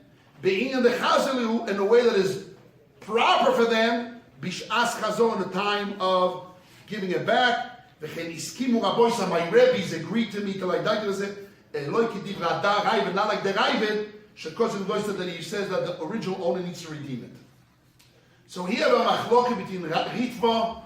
being in the chazelu, in a way that is proper for them, bish'as chazo, in the time of giving it back. V'chen iskimu raboisa, my rabbis agreed to me till I died with it. Eloi kidiv rada Raivet, not like the Raivet, shekozim Goldstein, that he says that the original owner needs to redeem it. So here we have a machloket between Ritva.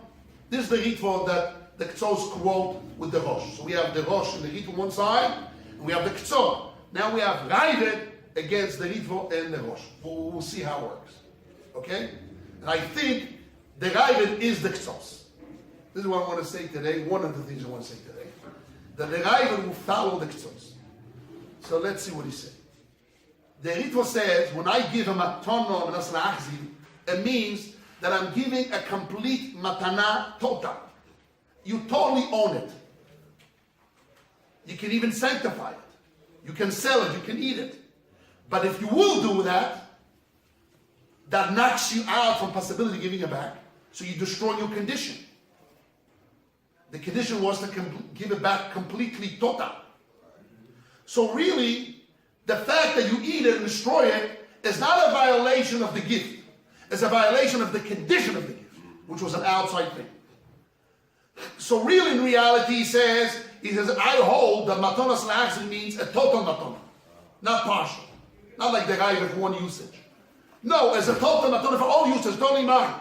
This is the Ritva that the Ktzos quote with the Rosh. So we have the Rosh and the Ritva on one side, and we have the Ktzos. Now we have Raivet against the Ritva and the Rosh. We'll see how it works. Okay? And I think the Raivet is the Ktzos. This is what I want to say today. One of the things I want to say today. That the Raivet will follow the Ktzos. So let's see what he said. The Ritva says, when I give a matana menas la'achziv, it means that I'm giving a complete matana total. You totally own it. You can even sanctify it. You can sell it. You can eat it. But if you will do that, that knocks you out from possibility of giving it back. So you destroy your condition. The condition was to give it back completely total. So really, the fact that you eat it and destroy it is not a violation of the gift. It's a violation of the condition of the gift, which was an outside thing. So really, in reality, he says, I hold that matanas la'achziv means a total matana, not partial. Not like the Raivet for one usage. No, as a total matana for all usage, totally mine.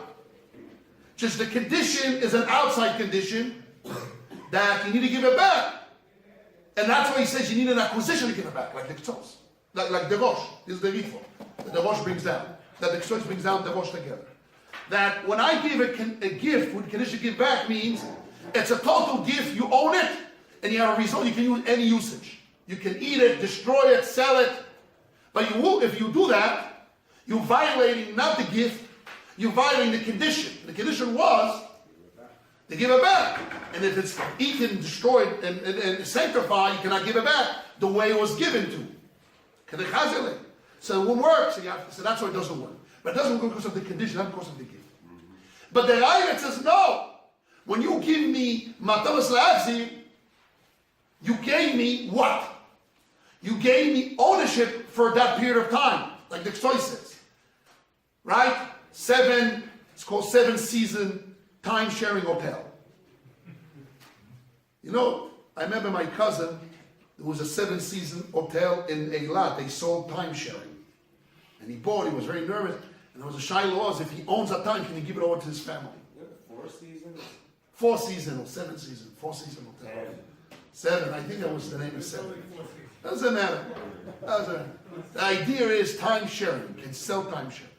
Just the condition is an outside condition that you need to give it back. And that's why he says you need an acquisition to give it back, like the Ktzos. Like the Rosh. This is the Ritva that the Rosh brings down. That the Ktzos brings down the Rosh together. That when I give a gift, with condition give back means it's a total gift, you own it, and you have a result, you can use any usage. You can eat it, destroy it, sell it. But you will, if you do that, you're violating not the gift, you're violating the condition. The condition was to give it back. And if it's eaten, destroyed, and sanctified, you cannot give it back the way it was given to. So it won't work. So that's why it doesn't work. But it doesn't work because of the condition, not because of the gift. But the Raivet says, no. When you give me matanas la'achziv, you gave me what? You gave me ownership for that period of time, like the Ktzos says. Right? It's called 7-season time-sharing hotel. You know, I remember my cousin, there was a 7-season hotel in Eilat. They sold time-sharing. And he bought, he was very nervous. And there was a shy laws, if he owns a time, can he give it over to his family? 4 seasons? 4 seasons or 7 seasons, 4 seasons or 10. 7, I think that was the name of 7. Doesn't matter. The idea is time sharing. You can sell time sharing.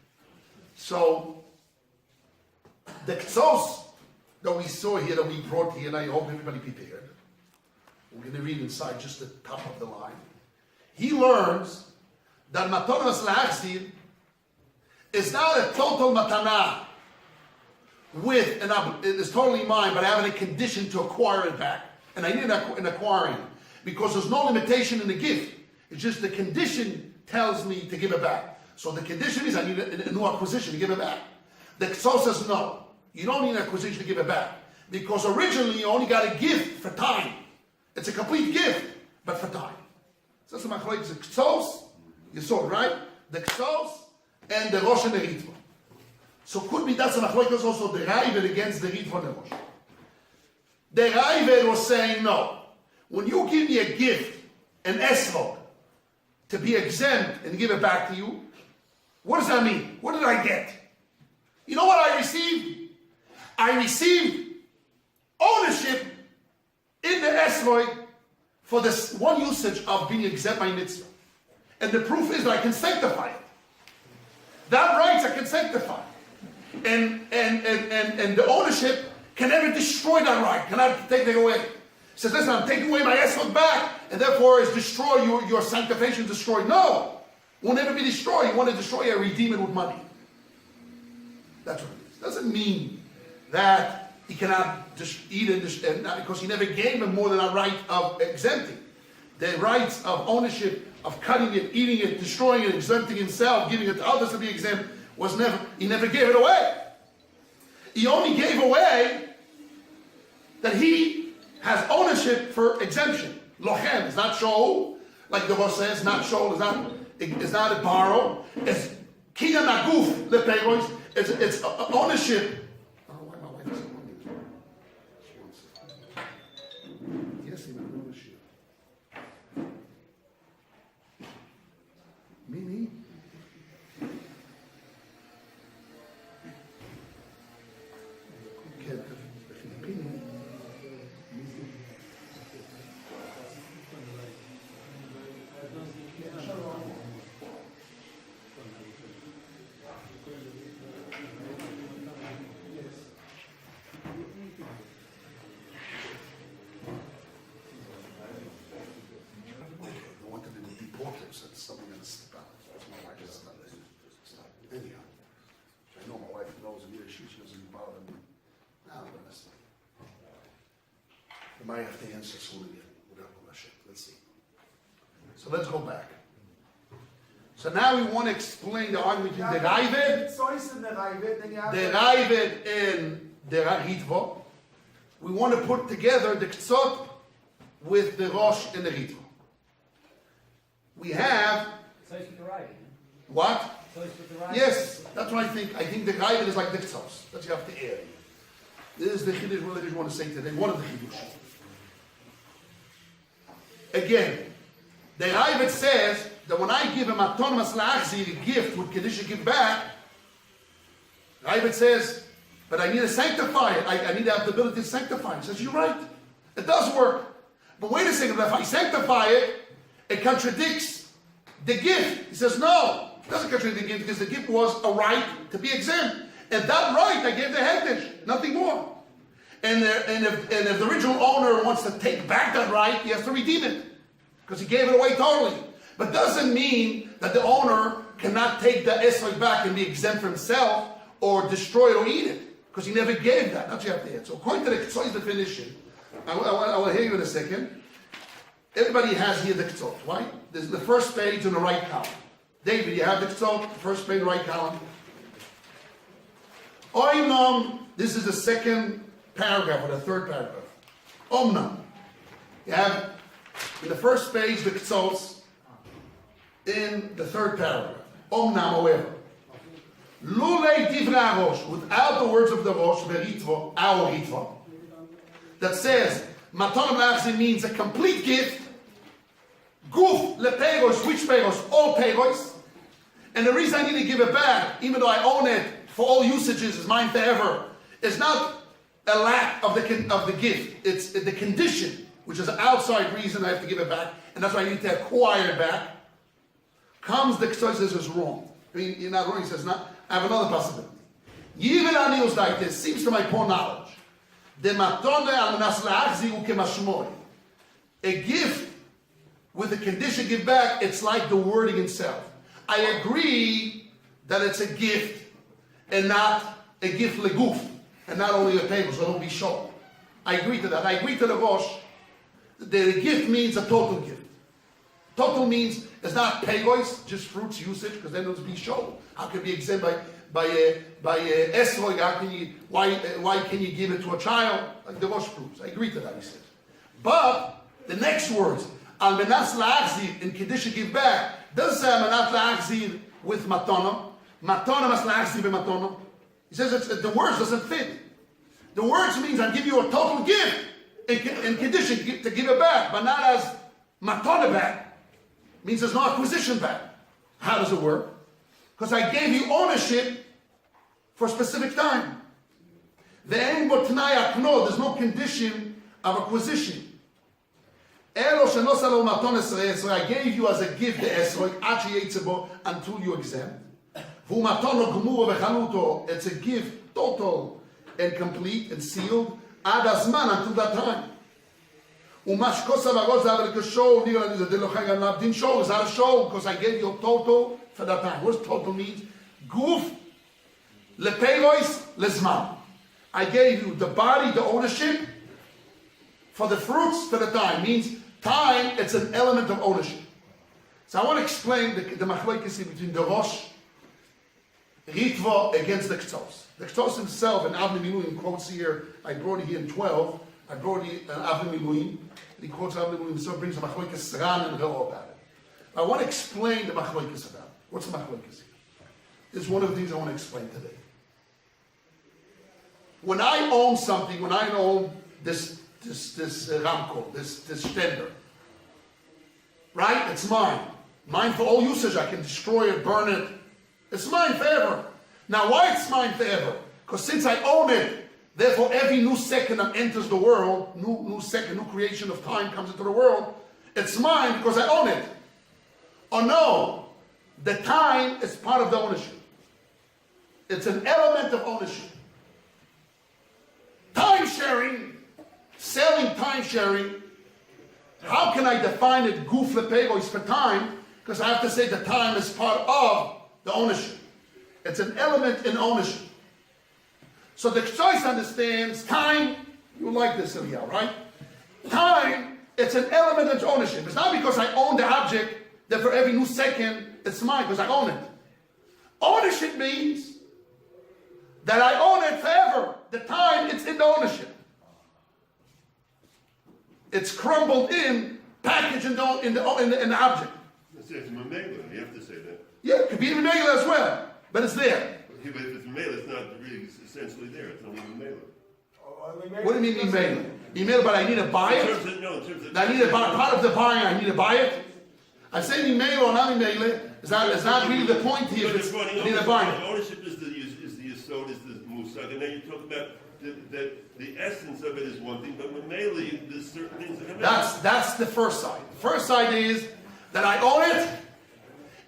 So, the ksos that we saw here, that we brought here, and I hope everybody prepared. We're going to read inside just the top of the line. He learns that matanas la'achzir is not a total matana with it is totally mine, but I have a condition to acquire it back. And I need an acquiring, because there's no limitation in the gift. It's just the condition tells me to give it back. So the condition is I need a new acquisition to give it back. The Kso says no, you don't need an acquisition to give it back, because originally you only got a gift for time. It's a complete gift, but for time. So that's the machlokes, the Ksos, you saw it, right? The Ksos and the Rosh and the Ritva. So could be that's the machlokes also the Ravid against the Ritva and the Rosh. The Ravid was saying no. When you give me a gift, an esrog, to be exempt and give it back to you, what does that mean? What did I get? You know what I received? I received ownership in the esrog for this one usage of being exempt by mitzvah. And the proof is that I can sanctify it. That rights I can sanctify. And the ownership can never destroy that right, cannot take it away. It says, listen, I'm taking away my esrog back, and therefore is destroy your sanctification destroyed. No, it will never be destroyed. You want to destroy it, redeem it with money. That's what it is. Doesn't mean that he cannot just eat it, not because he never gave him more than a right of exempting. The rights of ownership, of cutting it, eating it, destroying it, exempting himself, giving it to others to be exempt, he never gave it away. He only gave away that he has ownership for exemption. Lochem is not shol, like the Rosh says, not shol, it's not a borrow. It's kinyan naguf leperos. It's ownership. I don't know why my wife doesn't want me to. She wants it. Yes, even ownership. Mimi. That's something going to slip out. My wife doesn't know that. Anyhow, I know my wife knows it either. She doesn't bother me. Now I'm going to say. I might have to answer Sugya without Hashem. Let's see. So let's go back. So now we want to explain the argument between the Ravid, the Ravid and the Ritva. We want to put together the Ktsot with the Rosh and the Ritva. We have what? Yes, that's what I think. I think the Ravid is like the Ktsot. That's you have to add. This is the Chiddush we want to say today. One of the Chiddush. Again, the Ravid says that when I give a matonas la'achzir, a gift with condition give back, Ravid says, but I need to sanctify it. I need to have the ability to sanctify it. He says, you're right. It does work. But wait a second, if I sanctify it, it contradicts the gift. He says, no, it doesn't contradict the gift because the gift was a right to be exempt. And that right, I gave the hekdesh, nothing more. And if the original owner wants to take back that right, he has to redeem it because he gave it away totally. But doesn't mean that the owner cannot take the esrog back and be exempt for himself or destroy it or eat it because he never gave that. That's what you have to add. So according to the Ktsot's definition, I will hear you in a second. Everybody has here the Ktsot, right? This is the first page in the right column. David, you have the Ktsot, the first page in the right column. Oinam, this is the second paragraph or the third paragraph. Omnam. You have in the first page the Ktsot, in the third paragraph. Omnam, however. Lulei divra rosh, without the words of the rosh, veritvo, our ritva, that says, Matonam la'achzir means a complete gift. Guf lepeiros, which peiros? All peiros. And the reason I need to give it back, even though I own it for all usages, is mine forever, is not a lack of the gift. It's the condition, which is an outside reason I have to give it back, and that's why I need to acquire it back. Comes the Ktsoy says is wrong. I mean, you're not wrong, he says, not. I have another possibility. Yivin Anios like this, seems to my poor knowledge. The matone al menas la'achzi ukemashmoi. A gift with the condition give back, it's like the wording itself. I agree that it's a gift and not a gift leguf, and not only a table, so don't be shown. I agree to that. I agree to the Rosh. The gift means a total gift. Total means it's not paygois, just fruits usage, because then it'll be shown. How can it be exempt by esrog? How can you? Why can you give it to a child? Like the Rosh proves. I agree to that. He says, but the next words al menas la'achzir in condition give back doesn't say al menas la'achzir with matona. Matona mas la'achzir b'matona. He says the words doesn't fit. The words means I give you a total gift in condition to give it back, but not as matona back. Means there's no acquisition back. How does it work? Because I gave you ownership for a specific time. There's no condition of acquisition. I gave you as a gift the esrog until you exempt. It's a gift total and complete and sealed until that time. Show is not a show because I gave you a total for that time. What does total means? Guf lepeiros lezman. I gave you the body, the ownership for the fruits for the time. Means time, it's an element of ownership. So I want to explain the machlokes between the Rosh Ritva against the Ktos. The Ktos himself, and Avnei Miluim quotes here, I brought it here in 12, I brought it Avnei Miluim, he quotes Avnei Miluim, so brings the machlokes Ran and Rel about it. I want to explain the machlokes about it. What's the machlokes here? This is one of the things I want to explain today. When I own something, when I own this Ramko, this Stender, right? It's mine. Mine for all usage. I can destroy it, burn it. It's mine forever. Now, why it's mine forever? Because since I own it, therefore every new second that enters the world, new second, new creation of time comes into the world, it's mine because I own it. Or no, the time is part of the ownership. It's an element of ownership. Time sharing, selling time sharing, how can I define it guf lepego is for time? Because I have to say the time is part of the ownership. It's an element in ownership. So the choice understands time, you like this, Eliyahu, right? Time, it's an element of ownership. It's not because I own the object that for every new second it's mine, because I own it. Ownership means that I own it forever. The time, it's in the ownership. It's crumbled in, packaged in the object. It's Mamela, you have to say that. Yeah, it could be Mamela as well, but it's there. Yeah, but if it's Mamela, it's not really essentially there. It's only Mamela. What do you mean Mamela? Mamela, but I need to buy it? In terms of I need to buy part of the buying, I need to buy it? I say Mamela or not Mamela, it's not really the point here. But It's, you're running I need to buy it. ownership is the yesod, is the musag, and then you talk about that the essence of it is one thing, but Mamela, there's certain things that are That's the first side. The first side is that I own it,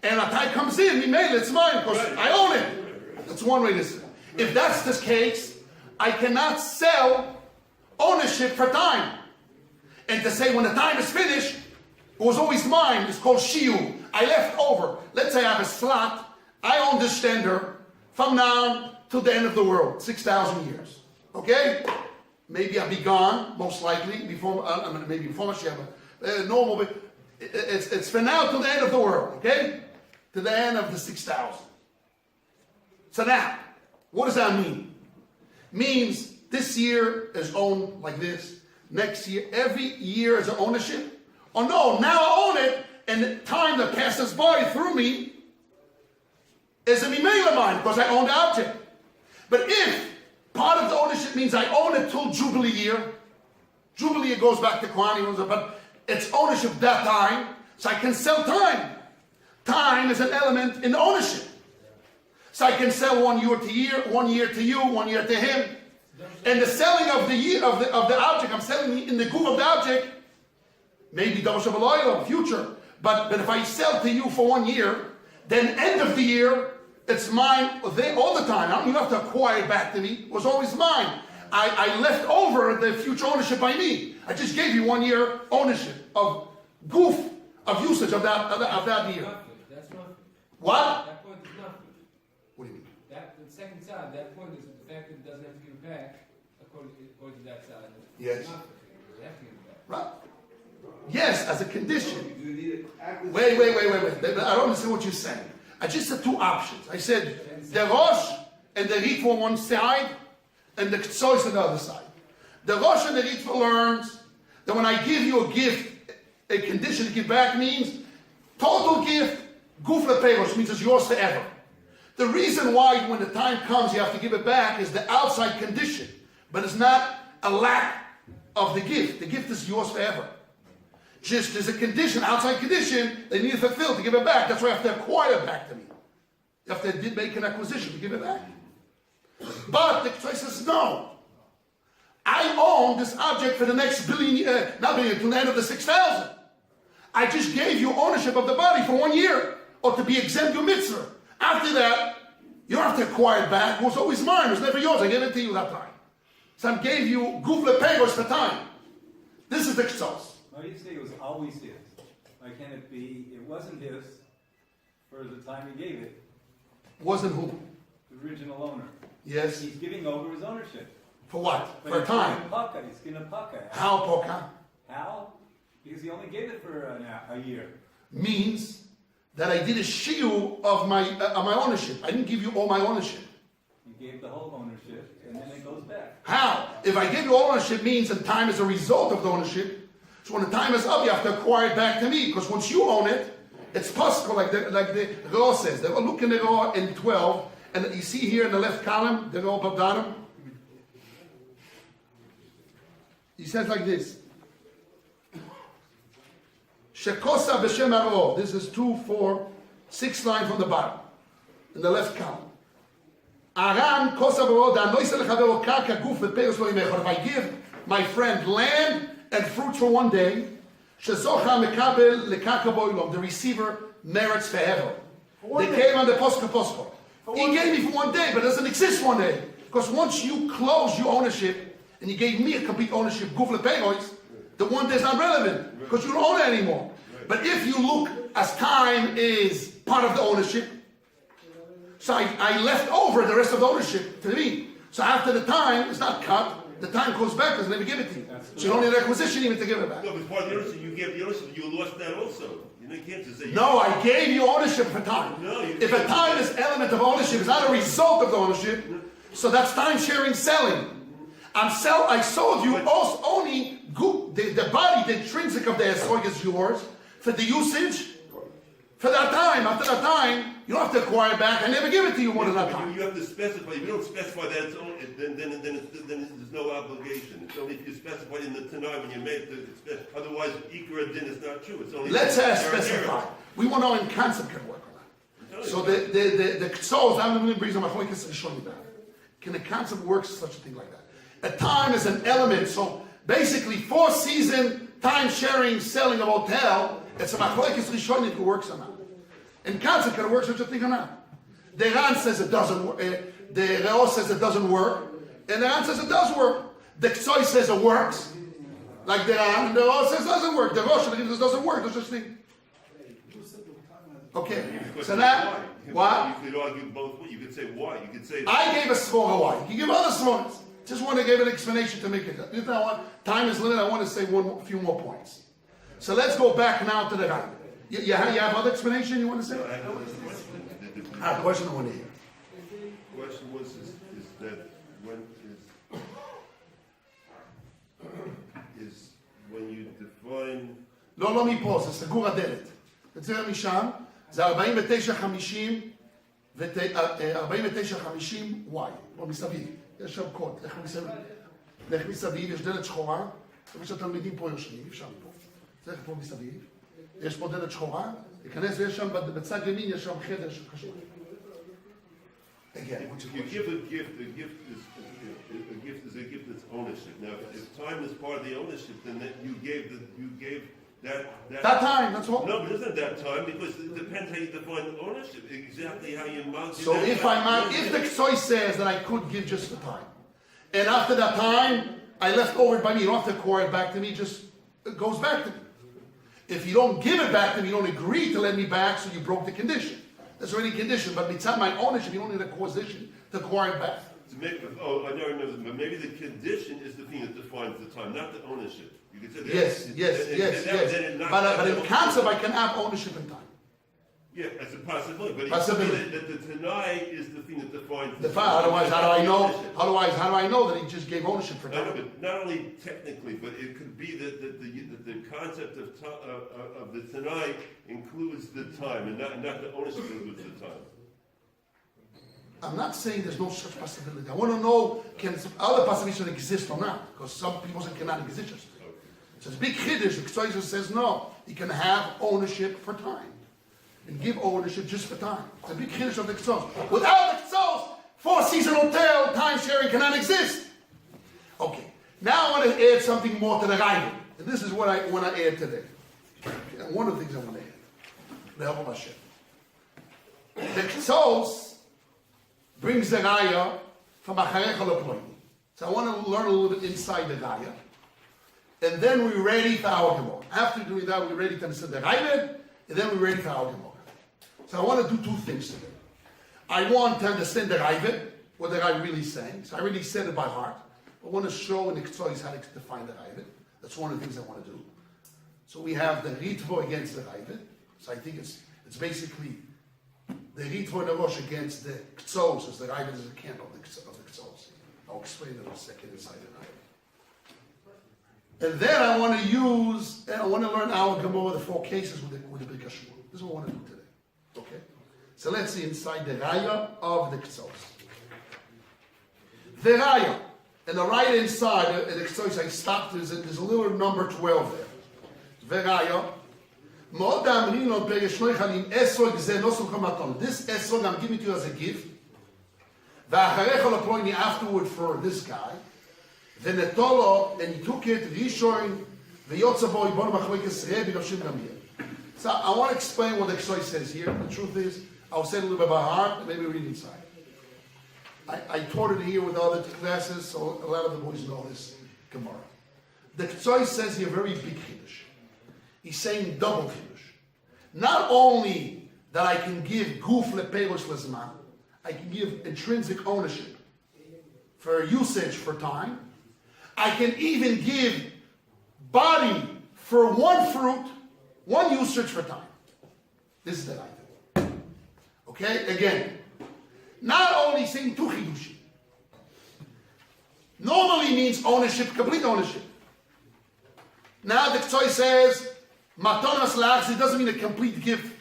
and a time comes in, Mamela, it's mine because I own it. That's one way to say it. If that's the case, I cannot sell ownership for time. And to say when the time is finished, it was always mine, it's called shiur. I left over. Let's say I have a slot, I own this stender from now till the end of the world, 6,000 years. Okay? Maybe I'll be gone, most likely, maybe before Mashiach, normal, but it's for now till the end of the world, okay? To the end of the 6,000. So now, what does that mean? Means this year is owned like this. Next year, every year is an ownership. Oh no, now I own it, and the time that passes by through me is a mimela mine because I own the object. But if part of the ownership means I own it till Jubilee year it goes back to Kwani, but it's ownership that time, so I can sell time. Time is an element in ownership. So I can sell 1 year to year, 1 year to you, 1 year to him. And the selling of the year of the object, I'm selling in the group of the object, maybe double shabbat oil future. But if I sell to you for 1 year, then end of the year, it's mine all the time. I don't even have to acquire it back to me. It was always mine. I left over the future ownership by me. I just gave you 1 year ownership of goof of usage of that year. That's not. What? That point is not. What do you mean? That the second side. That point is the fact that it doesn't have to give it back according to that side. Yes. It's not. They have to give it back. Right. Yes, as a condition. You need it. Wait. I don't understand what you're saying. I just said 2 options. I said the Rosh and the Ritva on one side, and the Ktsois on the other side. The Rosh and the Ritva learns that when I give you a gift, a condition to give back means total gift, guf leperosh, means it's yours forever. The reason why when the time comes you have to give it back is the outside condition, but it's not a lack of the gift. The gift is yours forever. Just there's a condition, outside condition, they need to fulfill to give it back. That's why you have to acquire it back to me. You have to make an acquisition to give it back. But the choice says no. I own this object for the next not billion, to the end of the 6,000. I just gave you ownership of the body for 1 year, or to be exempt your mitzvah. After that, you don't have to acquire it back. It was always mine. It was never yours. I gave it to you that time. So I gave you guf lepegos for time. This is the ksos. No, you say it was always his. Why can't it be, it wasn't his for the time he gave it? Wasn't who? The original owner. Yes. He's giving over his ownership. For what? But For a time. He's giving a pucka. How poka? How? Because he only gave it for a year. Means that I did a shiur of my ownership. I didn't give you all my ownership. You gave the whole ownership, and then it goes back. How? If I give you all ownership means that time is a result of the ownership. So when the time is up, you have to acquire it back to me. Because once you own it, it's possible, like the Roh says. They will look in the Roh in 12, and you see here in the left column, the Roh Babdarim. He says like this. Shekosa b'shem ha'Roh. This is 2, 4, 6 lines from the bottom, in the left column. Aran kosa b'Roh da'anoisa lechavero karka guf v'peros lo yimecho. If I give my friend land and fruits for 1 day, shezocha mekabel lekarka boilom. The receiver merits forever. They came on the posko. He gave me for 1 day, but it doesn't exist 1 day. Because once you close your ownership, and you gave me a complete ownership, guf leperos, the 1 day is not relevant, because you don't own it anymore. But if you look as time is part of the ownership, so I left over the rest of the ownership to me. So after the time, it's not cut, the time goes back, because I never give it to you. So you don't need an acquisition even to give it back. No, but part of the ownership, you gave the ownership, you lost that also. You can't just say... No, I gave you ownership for time. No, if a time is element of ownership, it's not a result of the ownership, so that's time sharing selling. I sold you also only the body, the intrinsic of the esrog is yours for the usage for that time. After that time, you don't have to acquire it back. I never give it to you more than that time. You have to specify. If you don't specify that, it's only, then there's no obligation. It's only if you specify in the Tanai when you make the. Otherwise, Ikra din is not true. It's only. Let's specify. We want to know in concept can work on that. So the ksos, I'm going to bring some machlokes and show you that. Can a concept work such a thing like that? A time is an element. So basically, 4-season time sharing selling of hotel. It's a machlokes rishonim who works on that. In concept, can it work such a thing or not? The Ran says it doesn't work. The Reo says it doesn't work. And the Ran says it does work. The Ktsoy says it works. Like the Ran. And the Reo says it doesn't work. The Rosh says it doesn't work. There's such a thing. Okay. So that, what? You could argue both ways. You could say why. You could say... I gave a small why. You give other smallness. Just want to give an explanation to make it. You know, time is limited. I want to say a few more points. So let's go back now to the Ran. You have other explanation you want to say? I have no question. Question I want to hear. The question was is that when is when you define... לא מפה, זה סגור הדלת. תצא משם, זה 49-50 49-50 וואי, לא מסביב. יש שם קוד, לך מסביב, יש דלת שחורה, יש התלמידים פה יושבים, אי אפשר פה. צריך פה מסביב. יש פה דלת שחורה, להיכנס ויש שם בצד ימין, יש שם חדר של חשוב. Again, what's If your you question? give a gift is a gift that's ownership. Now, if time is part of the ownership, then you gave That time, that's all. No, but isn't that time? Because it depends how you define ownership. Exactly how you mount. So if the Ktsoy says that I could give just the time, and after that time I left over by me, you don't have to acquire it back to me, just it goes back to me. If you don't give it back to me, you don't agree to let me back, so you broke the condition. That's already a condition, but it's not my ownership, you don't need a causation to acquire it back. I never know this, but maybe the condition is the thing that defines the time, not the ownership. You could say that. Yes. But in concept, I can have ownership in time. Yeah, that's a possibility. But Possibility. that the Tanai is the thing that defines The file. Otherwise, how do I know? Otherwise, how do I know that he just gave ownership for I know, time? but not only technically, but it could be that the concept of the Tanai includes the time, and not the ownership includes the time. I'm not saying there's no such possibility. I want to know, can other possibilities exist or not? Because some people say cannot exist. So it's big chiddush. The Ktsoy says no. You can have ownership for time. And give ownership just for time. It's a big chiddush of the Ktsoy. Without the Ktsoy, four-season hotel, time sharing cannot exist. Okay. Now I want to add something more to the Raya. And this is what I want to add today. And one of the things I want to add. The help of Hashem. The Ktsoy brings the Raya from Acharecha Leploini. So I want to learn a little bit inside the Raya. And then we're ready for our Gemara. After doing that, we're ready to understand the Raya, and then we're ready for our Gemara. So I want to do two things today. I want to understand the Raya, what the Raya really saying. So I already said it by heart. I want to show in the Ktsois how to define the Raya. That's one of the things I want to do. So we have the Ritvo against the Raya. So I think it's basically the Ritvo and the Rosh against the Ktsos, as the Raya is a candle of the Ktsos. I'll explain it in a second inside the Raya. And then I want to learn our Gemara, the four cases with the Big Hashua. This is what I want to do today. Okay? So let's see inside the Raya of the Ktsos. The Raya. And the right inside, the Ktsos, I stopped, there's a little number 12 there. The Raya. This esrog I'm giving to you as a gift. Afterward for this guy. Venetolo, and he took it, Rishon, V'yotzavo, Ibon Machlekes Rebbe, Rav Shimon Gamliel. So I want to explain what the Ktsoy says here. The truth is, I'll say it a little bit by heart, and maybe read inside. I taught it here with other classes, so a lot of the boys know this Gemara. The Ktsoy says here very big chiddush. He's saying double chiddush. Not only that I can give guf lepeirosh lezman, I can give intrinsic ownership for usage for time. I can even give body for one fruit, one usage for time. This is the idea. Okay, again, not only saying two chidushim. Normally means ownership, complete ownership. Now the Ktsoy says, matonas la'achzi doesn't mean a complete gift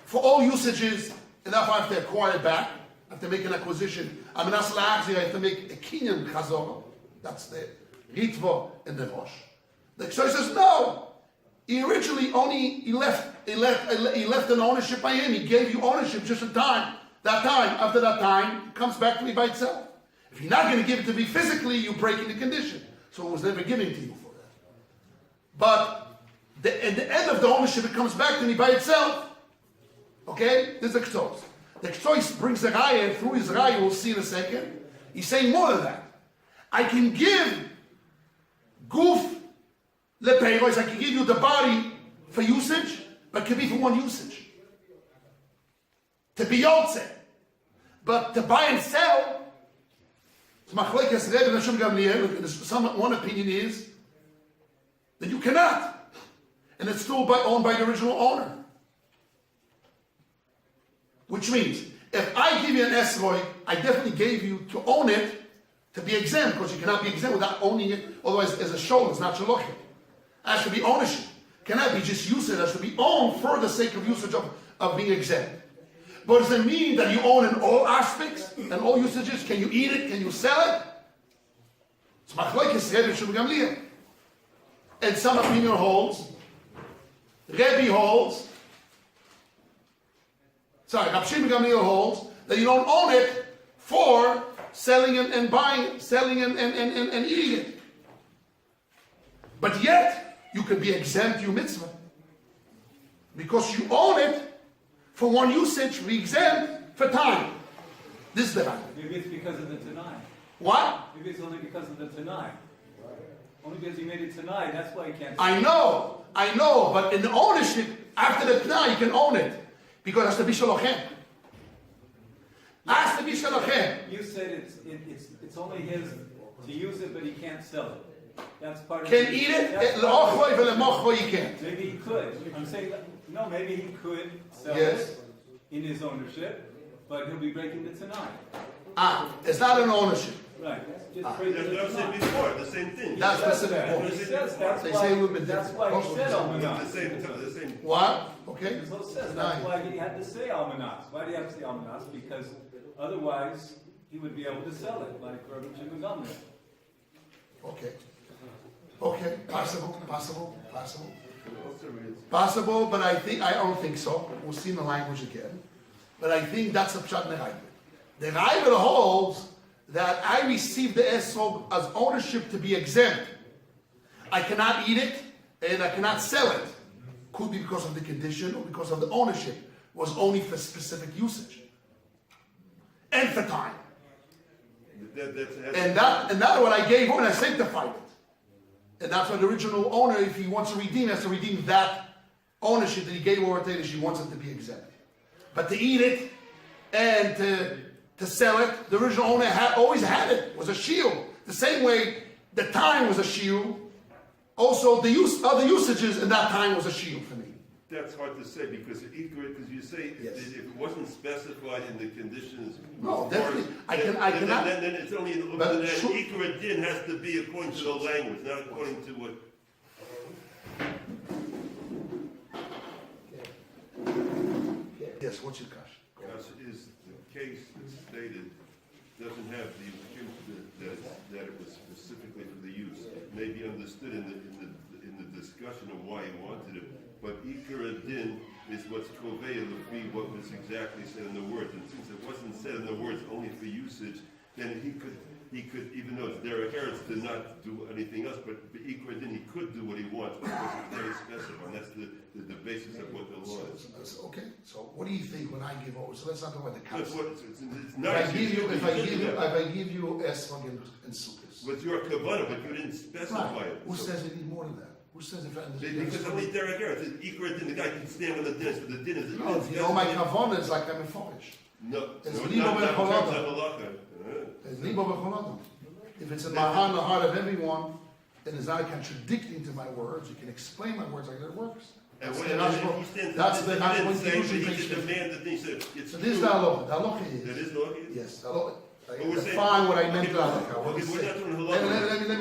for all usages, and therefore I have to acquire it back. I have to make an acquisition. Amanas la'achzi, I have to make a kinyan chazor. That's the Ritvo and the Rosh. The Ktsoy says no. He originally he left an ownership by him. He gave you ownership just in time. That time, after that time, it comes back to me by itself. If you're not going to give it to me physically, you're breaking the condition. So it was never given to you for that. But at the end of the ownership, it comes back to me by itself. Okay? This is the Ktsos. The Ktsos brings the Raya, and through his Raya, we'll see in a second. He's saying more than that. I can give guf lepeiros, I can give you the body for usage, but it can be for one usage. To be yotze. But to buy and sell, machlekes Rebbe and Rav Shimon Gamliel, one opinion is that you cannot. And it's still owned by the original owner. Which means, if I give you an esrog, I definitely gave you to own it, to be exempt, because you cannot be exempt without owning it. Otherwise, as a show, it's not shalochim. It has to be ownership. Cannot be just usage. It has to be owned for the sake of usage of being exempt. But does it mean that you own in all aspects and all usages? Can you eat it? Can you sell it? It's machlekes Rebbe Shimon Gamliel. And some opinion holds. Rebbe holds. Sorry, Rav Shimon Gamliel holds that you don't own it for selling and buying, selling and eating it. But yet, you could be exempt your mitzvah. Because you own it for one usage, be exempt for time. This is the right. Maybe it's because of the Tanai. What? Maybe it's only because of the Tanai. Only because he made it Tanai, that's why he can't. I know, but in the ownership, after the Tanai, you can own it. Because it has to be shalochem. Has to be shalochem. You said it's only his to use it, but he can't sell it. That's part of Can eat it, you can't. Maybe he could. I'm saying, no, maybe he could sell Yes. it in his ownership, but he'll be breaking the Tanai. It's not an ownership. Right. Just That's breaking what the I said Tanai. before, the same thing. That's specific That's point. what he says. That's They why, say a little bit that's different. why he said The almanach. same. What? Okay. So it says that's why he had to say almanach. Why do you have to say almanach? Because otherwise he would be able to sell it, like Rabbi Yitzchak Goldstein. Okay, possible, but I don't think so. We'll see in the language again. But I think that's a pshat ne'rayim. The Raiva holds that I received the esrog as ownership to be exempt. I cannot eat it and I cannot sell it. Could be because of the condition or because of the ownership. It was only for specific usage and for time. And that's what I gave him, and I sanctified it. And that's what the original owner, if he wants to redeem, has to redeem that ownership that he gave over to she wants it to be exempt. But to eat it and to sell it, the original owner always had it. It was a shiur. The same way the time was a shiur, also the other usages in that time was a shiur for me. That's hard to say because you say Yes. if it wasn't specified in the conditions. No, before, definitely. I cannot. Then it's only But that sure. Ikra din has to be according to the language, not according to what. Yes, what's your question? Because is the case that's stated doesn't have the implication that it was specifically for the use. It may be understood in the discussion of why he wanted it, but Ikra din is what's koveya to be what was exactly said in the words. And since it wasn't said in the words only for usage, then he could, even though it's Derek Eretz, to not do anything else, but Ikra din, he could do what he wants because it's very specified. And that's the basis of what the law is. Okay, so what do you think when I give over? So let's not talk about the That's concept. what, it's If nice. I give you esrog and sukkahs. With your kavanah, but you didn't specify Right. it. Who So- says it needs more than that? Who says if I Because only Derek Eretz, it's Ikra din, the guy can stand on the din, so the din is. No, if you know my kavanah is like I'm a foolish. No, It's no, libo not in terms b'cholada. of halacha. It's libo b'cholada. If it's in my heart, the heart of everyone, and it's not contradicting to my words, you can explain my words like it works. And That's when the he Rashba. stands, That's the he Rashba didn't say, conclusion, he page just 50. demanded, he said, it's So this is true. the halacha. The halacha That is, is halacha? yes, the halacha. But we're saying- Define what I meant okay, by halacha. I want okay, to we're say. not doing Let halacha.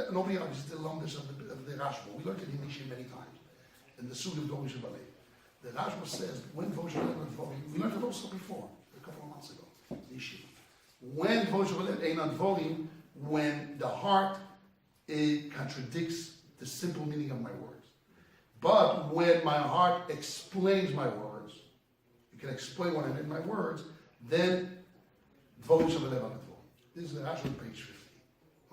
me, nobody argues the lumdish of the Rashba. We learned it in Yeshiva many times. In the Sugya of Rosh Yeshiva. The Rashba says, when Rosh Yeshiva, we learned it also before, a couple of months ago, in Yeshiva. When Rosh Yeshiva ain't on volume, when the heart, it contradicts the simple meaning of my words. But when my heart explains my words, you can explain what I meant in my words, then This is the actual page 50.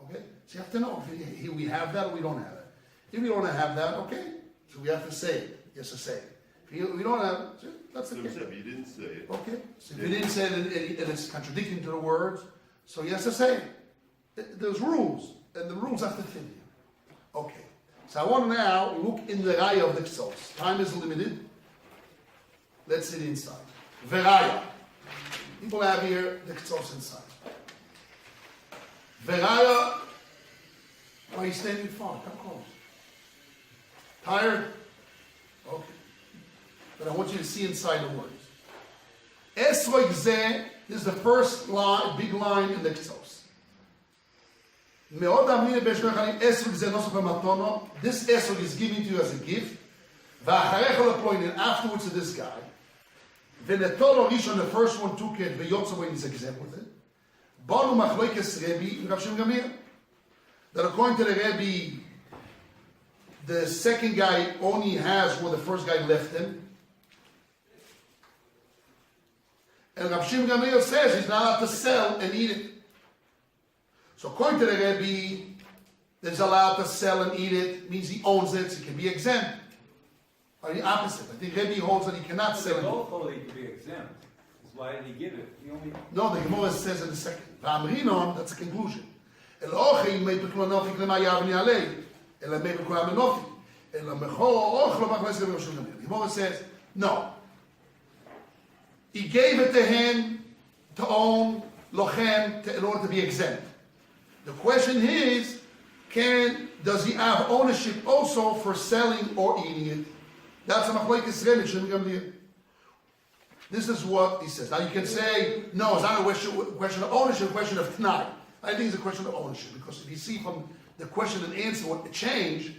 Okay? So you have to know if here we have that or we don't have it. If we don't have that, okay. So we have to say it. Yes, to say it. If we don't have it, that's So okay. you didn't say it. Okay? So if you didn't say it and it's contradicting to the words, so you have to say it. There's rules, and the rules have to fit you. Okay. So I want to now look in the raya of the Ksos. Time is limited. Let's sit inside. Veraya. People have here the Ksos inside. Veraya. Why are you standing far? Come close. Tired? Okay. But I want you to see inside the words. Esrog zeh, this is the first line, big line in the Ksos. This esrog is given to you as a gift. And afterwards to this guy. Venetolo Rishon, the first one took it, Veyotzo is exempt with it. Banu Machlokes Rebbe and Rav Shem Gamir. That according to the Rebbe, the second guy only has what the first guy left him. And Rav Shimon Gamliel says he's not allowed to sell and eat it. So according to the Rebbe, he's allowed to sell and eat it, means he owns it, so he can be exempt. Or the opposite. I think Rebbe holds that he cannot sell They it. both hold it to be exempt. Why did he give it? He only... No, the Gemara says in a second. V'amrinon, that's a conclusion. El ochi mei peklo nofik lema yavni alei. El mei peklo amenofi. El mechor och lo machles Rebbe Shimon Gamliel. The Gemara says, no. He gave it to him to own, lochem, in order to be exempt. The question is, does he have ownership also for selling or eating it? That's a machlokes Rebbe Shimon Gamliel. This is what he says. Now you can say, no, it's not a question of ownership, it's a question of t'nai. I think it's a question of ownership, because if you see from the question and answer what changed,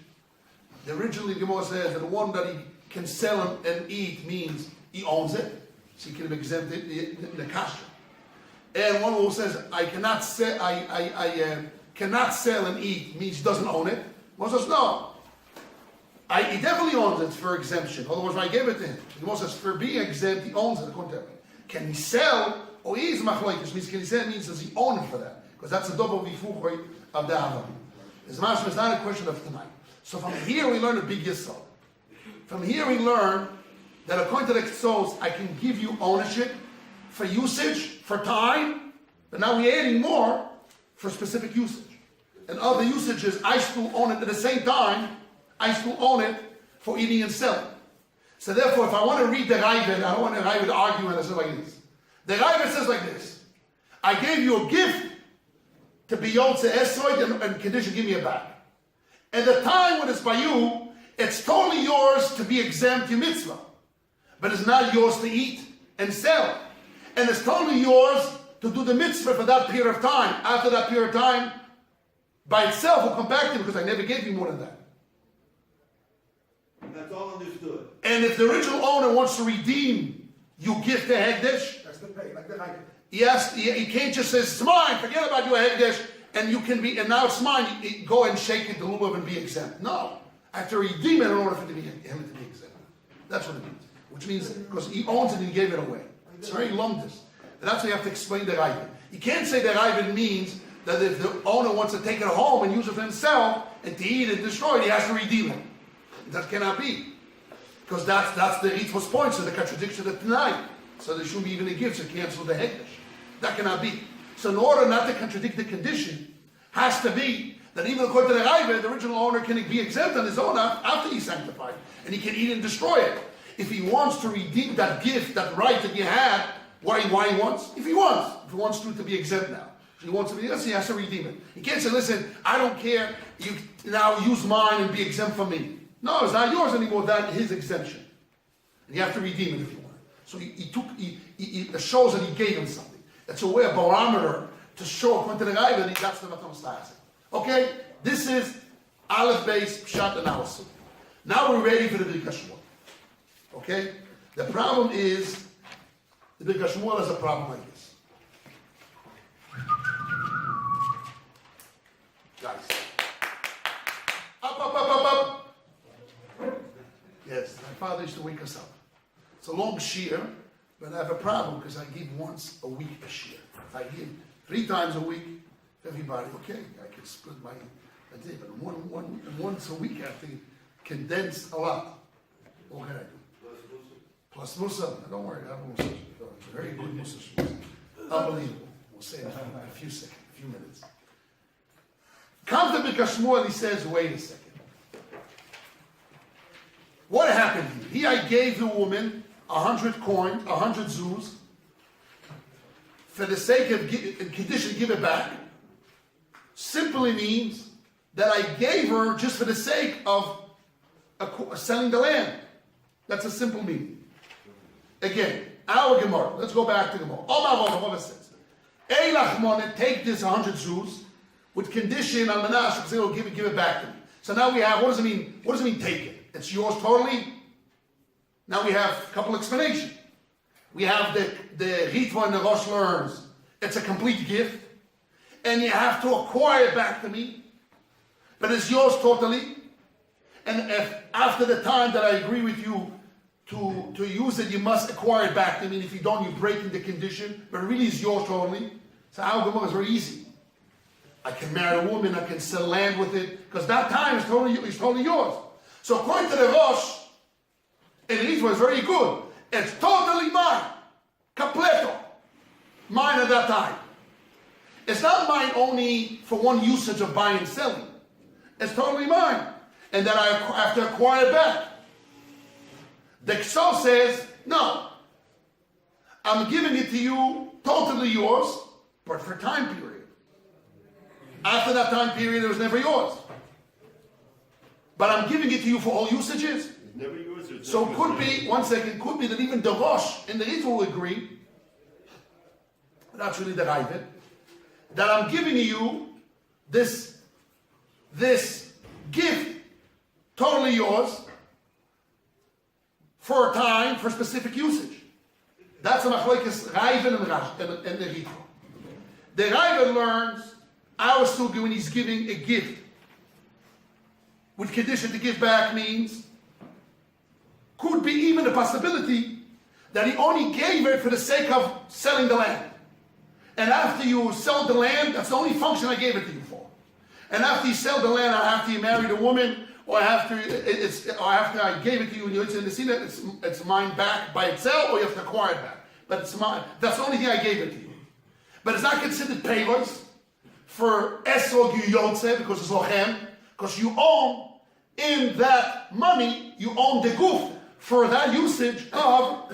originally the Gemara says that the one that he can sell and eat means he owns it, so he can be exempted in the kasha. And one who says, I cannot sell and eat means he doesn't own it. One says, no. He definitely owns it for exemption. Otherwise, I gave it to him. The Gemara says, for being exempt, he owns it, according to him. Can he sell, or he is machlokes, means can he sell, means does he own it for that? Because that's the double vifuchoy of the Avon. It's not a question of tonight. So from here we learn a big yisod. From here we learn that according to the Ketzos, I can give you ownership for usage, for time, but now we're adding more for specific usage. And other usages, I still own it at the same time, I still own it for eating and selling. So therefore, if I want to read the Ravid, I don't want the Ravid to argue and I say like this. The Ravid says like this. I gave you a gift to be Yotze Esoid and condition, give me it back. At the time when it's by you, it's totally yours to be exempt your mitzvah. But it's not yours to eat and sell. And it's totally yours to do the mitzvah for that period of time. After that period of time, by itself will come back to you because I never gave you more than that. And that's all understood. And if the original owner wants to redeem your gift to Hegdesh, That's the pay, like the night. he can't just say, it's mine, forget about your Hegdesh, and you can be, and now it's mine, go and shake it, the lulav, and be exempt. No. I have to redeem it in order for him to be exempt. That's what it means. Which means, because he owns it and he gave it away. It's very lumdus. And that's why you have to explain the Ravid. You can't say that Ravid means that if the owner wants to take it home and use it for himself, and to eat it and destroy it, he has to redeem it. That cannot be. Because that's the Eitzvah's point, so the contradiction of tonight. So there shouldn't be even a gift to cancel the Hekdesh. That cannot be. So in order not to contradict the condition, has to be that even according to the Ravid, the original owner can be exempt on his own after he's sanctified. And he can eat and destroy it. If he wants to redeem that gift, that right that you had, why he wants? If he wants to be exempt now. If he wants to be, he has to redeem it. He can't say, listen, I don't care, you now use mine and be exempt from me. No, it's not yours anymore, that's his exemption. And you have to redeem it if you want. So it shows that he gave him something. That's a way, a barometer to show according to the guy that he got the Matam Stasi. Okay? This is Aleph Beis Pshat analysis. Now we're ready for the Birkat Shmuel. Okay? The problem is, the Birkat Shmuel has a problem like this. Guys. Up. Yes, my father used to wake us up. It's a long shiur, but I have a problem because I give once a week a shiur. If I give 3 times a week, everybody, okay, I can split my day, but once a week I have to condense a lot. What can I do? Plus Musa. Don't worry, I have a Musa. It's a very good Musa. Unbelievable. We'll say in a few seconds, a few minutes. Comes to Birkat Shmuel, he says, wait a second. What happened here? I gave the woman 100 coins, 100 zuz, for the sake of condition to give it back. Simply means that I gave her just for the sake of selling the land. That's a simple meaning. Again, our Gemara. Let's go back to Gemara. Omar says, Eilach take this 100 zuz with condition on Manash because they will give it back to me. So now we have, what does it mean? What does it mean take it? It's yours totally. Now we have a couple explanations. We have the Ritva and the Rosh learns. It's a complete gift. And you have to acquire it back to me. But it's yours totally. And if after the time that I agree with you, to use it, you must acquire it back. I mean, if you don't, you're breaking the condition, but it really is yours totally. So our Gemara is very easy. I can marry a woman, I can sell land with it, because that time is totally yours. So according to the Rosh, and it was very good. It's totally mine. Completo. Mine at that time. It's not mine only for one usage of buying and selling. It's totally mine. And then I have to acquire it back. The Kso says, no. I'm giving it to you, totally yours, but for a time period. After that time period, it was never yours. But I'm giving it to you for all usages. It's never yours. It's So never it could yours. be, one second, could be that even the Rosh and the Ritva will agree, that's really the Ravid, that I'm giving you this gift, totally yours, for a time, for specific usage. That's a machlokes Ravid and the Ritva. The Ravid learns our Sugya when he's giving a gift, with condition to give back means, could be even the possibility that he only gave it for the sake of selling the land. And after you sell the land, that's the only function I gave it to you for. And after you sell the land, or after you marry the woman, or after I gave it to you and you're in the scene, it's mine back by itself, or you have to acquire it back. But it's mine. That's the only thing I gave it to you. But it's not considered payos for esrog yotze because it's lochem, because you own in that money, you own the goof for that usage of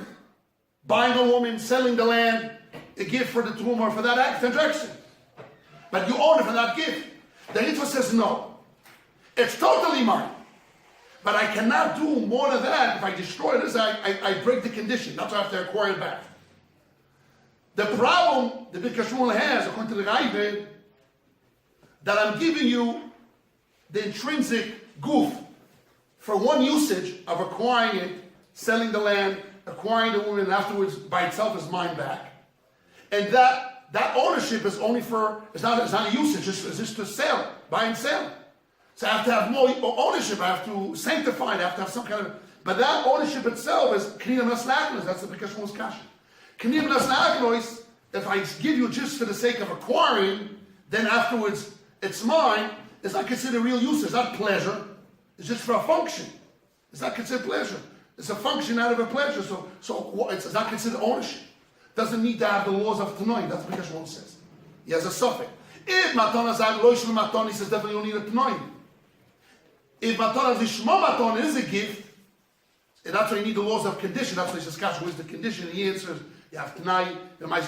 buying a woman, selling the land, a gift for the truma, for that transaction. But you own it for that gift. The Ritva says no. It's totally mine. But I cannot do more than that. If I destroy this, I break the condition. That's why I have to acquire it back. The problem the Birkas Shmuel has, according to the Ravid, that I'm giving you the intrinsic goof for one usage of acquiring it, selling the land, acquiring the woman, and afterwards by itself is mine back. And that ownership is only for, it's not a usage, it's just to sell, buy and sell. So I have to have more ownership, I have to sanctify it, I have to have some kind of, but that ownership itself is Kniyam Naslaknos, that's the Birkas Shmuel's kasha. Kniyam Naslaknos, if I give you just for the sake of acquiring, then afterwards it's mine, it's not considered real use, it's not pleasure, it's just for a function. It's not considered pleasure. It's a function out of a pleasure, so it's not considered ownership. Doesn't need to have the laws of Tanoim, that's what Birkas Shmuel says. He has a suffix. If Matana Zag Loishel Matana, he says definitely you don't need a Tanoim. If Matana Zishma Matana is a gift, and that's why you need the laws of condition, that's why he says, Kash, where's the condition? And he answers, you have Tanai, you have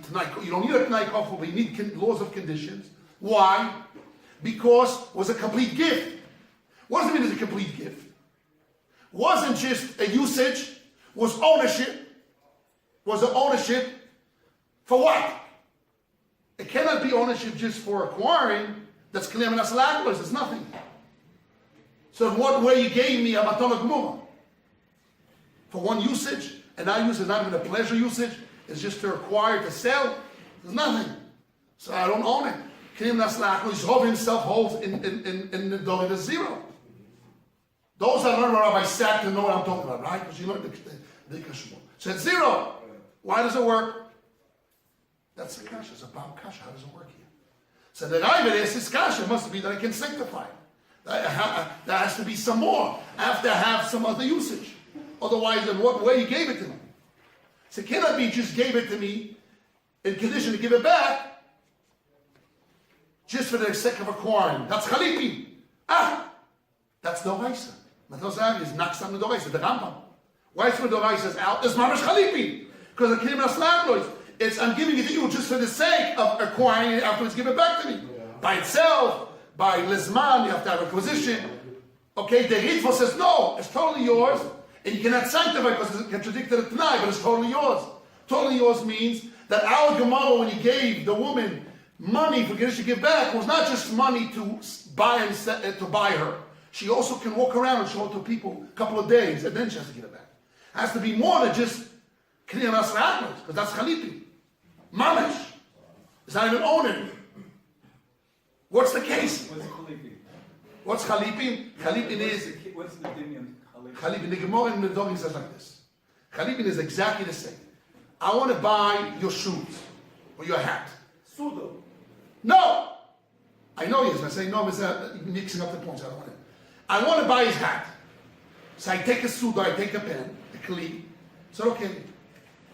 Tanai, you don't need a Tanai Kofel, but you need laws of conditions. Why? Because it was a complete gift. What does it mean it's a complete gift? Wasn't just a usage, was ownership. Was the ownership for what? It cannot be ownership just for acquiring. That's Kniyam Naslaknos, it's nothing. So in what way you gave me a Matana Gemura? For one usage, and that usage is not even a pleasure usage, it's just to acquire, to sell, there's nothing. So I don't own it. Kniyam Naslaknos, Yisroel himself holds in the Dorid is zero. Those that learn about Rabbi Sack to know what I'm talking about, right? Because you learned the Kashmir. So it's zero. Why does it work? That's the kasha. It's about kasha. How does it work here? So the Ravid is his kasha. It must be that I can sanctify it. There has to be some more. I have to have some other usage. Otherwise, in what way you gave it to me? So it cannot be just gave it to me in condition to give it back just for the sake of acquiring. That's chalipi. That's doraisa. Matozag is naksam doraisa. The Rambam. Why is doraisa is out? It's mamash chalipi. Because the Kniyam Naslaknos, it's I'm giving it to you just for the sake of acquiring it afterwards give it back to me. By itself, by Lizman, you have to have acquisition. Okay, the Ritva says, no, it's totally yours, and you cannot sanctify because it's contradicted at Tanai, but it's totally yours. Totally yours means that our Gemara, when he gave the woman money for Kiddush to give back, was not just money to buy and to buy her. She also can walk around and show it to people a couple of days, and then she has to give it back. It has to be more than just Kniyam Naslaknos, because that's chalipi. Mamish. It's not even owning. What's the case? What's chalipi? What's chalipi? Chalipi is... What's the din in chalipi? Chalipin, the Gemara in the Dogim says like this. Chalipin is exactly the same. I want to buy your shoes or your hat. Sudo. No! I know he is. I say no, I'm mixing up the points. I don't want it. I want to buy his hat. So I take a sudo, I take a pen, a kli. So okay,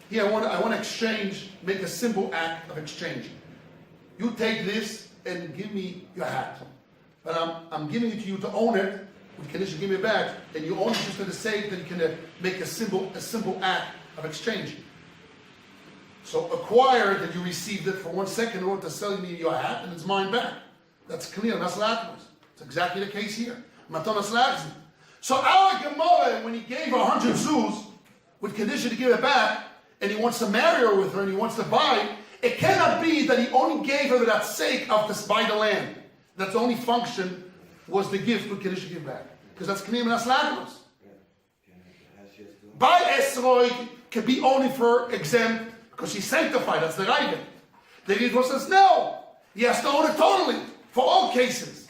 here I want to exchange, make a simple act of exchange. You take this and give me your hat. But I'm giving it to you to own it. With condition, give me it back. And you own it just for the sake that you can make a simple act of exchange. So acquire that you received it for 1 second in order to sell me your hat, and it's mine back. That's clear. That's lachmas. It's exactly the case here. Matonas lachzi. So our Gemara, when he gave 100 zuz with condition to give it back, and he wants to marry her with her, and he wants to buy, it cannot be that he only gave her for that sake of to buy the land. That's the only function was the gift with condition to give back, because that's k'niyim and that's lachmas. By esroi can be only for exempt because she's sanctified. That's the Ravid. The Ritva says no. He has to own it totally for all cases.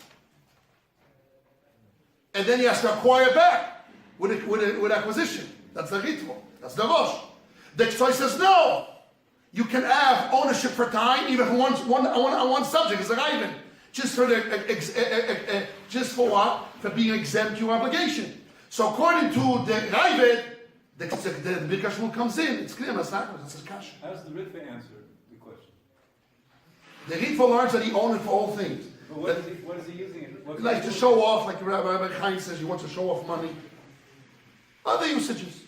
And then he has to acquire back with acquisition. That's the Ritva. That's the Rosh. The Ktoi says no. You can have ownership for time, even for one subject. It's a Ravid. Just for just for what? For being exempt to your obligation. So according to the Ravid, the Birkas Shmuel comes in. It's clear. That's not. That's his kasha. How does the Ritva answer the question? The Ritva learns that he owns it for all things. But what is he using it? He likes to show off, like Rabbi Chaim says, he wants to show off money. Other usages.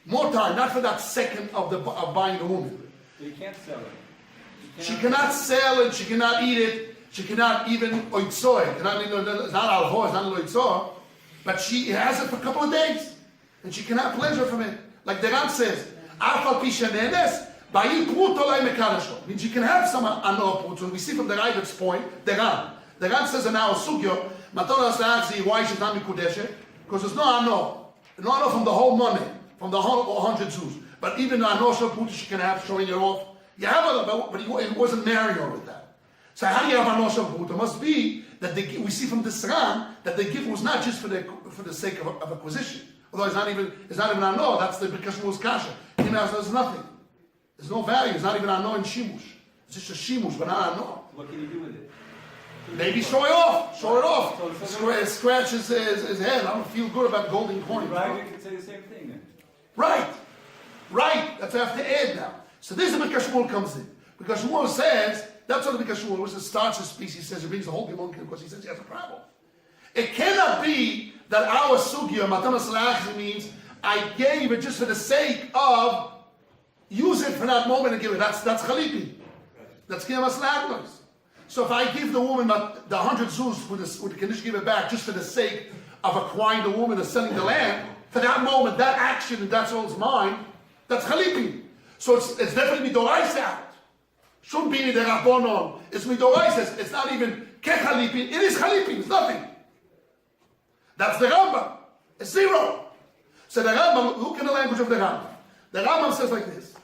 More time, not for that second of buying the woman. So you can't sell it. She cannot sell it, she cannot eat it, she cannot even oitzoy. It's not alho, it's not oitzoy, but she has it for a couple of days. And she can have pleasure from it. Like the Ram says, Alfal Pishanenes, Bayi Prutolai Mekalasho. Means you can have some ano pruto. We see from the Ravid's point, the Ram. The Ram says in our Sugya, Matonas La'azi, why should not be Kudeshe? Because there's no ano. No ano from the whole money, from the whole 100 zuz. But even the ano shel pruto she can have, showing it off. You have it, but it wasn't marrying her with that. So how do you have ano shel pruto? It must be that we see from this Ram that the gift was not just for the sake of acquisition. Although it's not even ano, that's the Birkas Shmuel's kasha. There's nothing. There's no value. It's not even ano in shimush. It's just a shimush, but not ano. What can you do with it? Maybe show it off. Show it off. Scratch his head. I don't feel good about golden coins. Right, we could say the same thing then. Right. That's what I have to add now. So this is the Birkas Shmuel comes in. Birkas Shmuel says, that's what the Birkas Shmuel, which starts his speech, he says, he brings the whole Gemara because he says he has a problem. It cannot be that our Sugya, Matanas La'achzi, means I gave it just for the sake of use it for that moment and give it. That's Chalipi. That's Kiyamas La'achzi. So if I give the woman the 100 zuz with the condition give it back just for the sake of acquiring the woman and selling the land, for that moment, that action, and that's all it's mine, that's Chalipi. So it's definitely Midorais out. Shouldn't be the Rabbonon. It's Midorais. It's not even Kechalipi. It is Chalipi. It's nothing. That's the Rambam. It's zero. So the Rambam, look at the language of the Rambam. The Rambam says like this.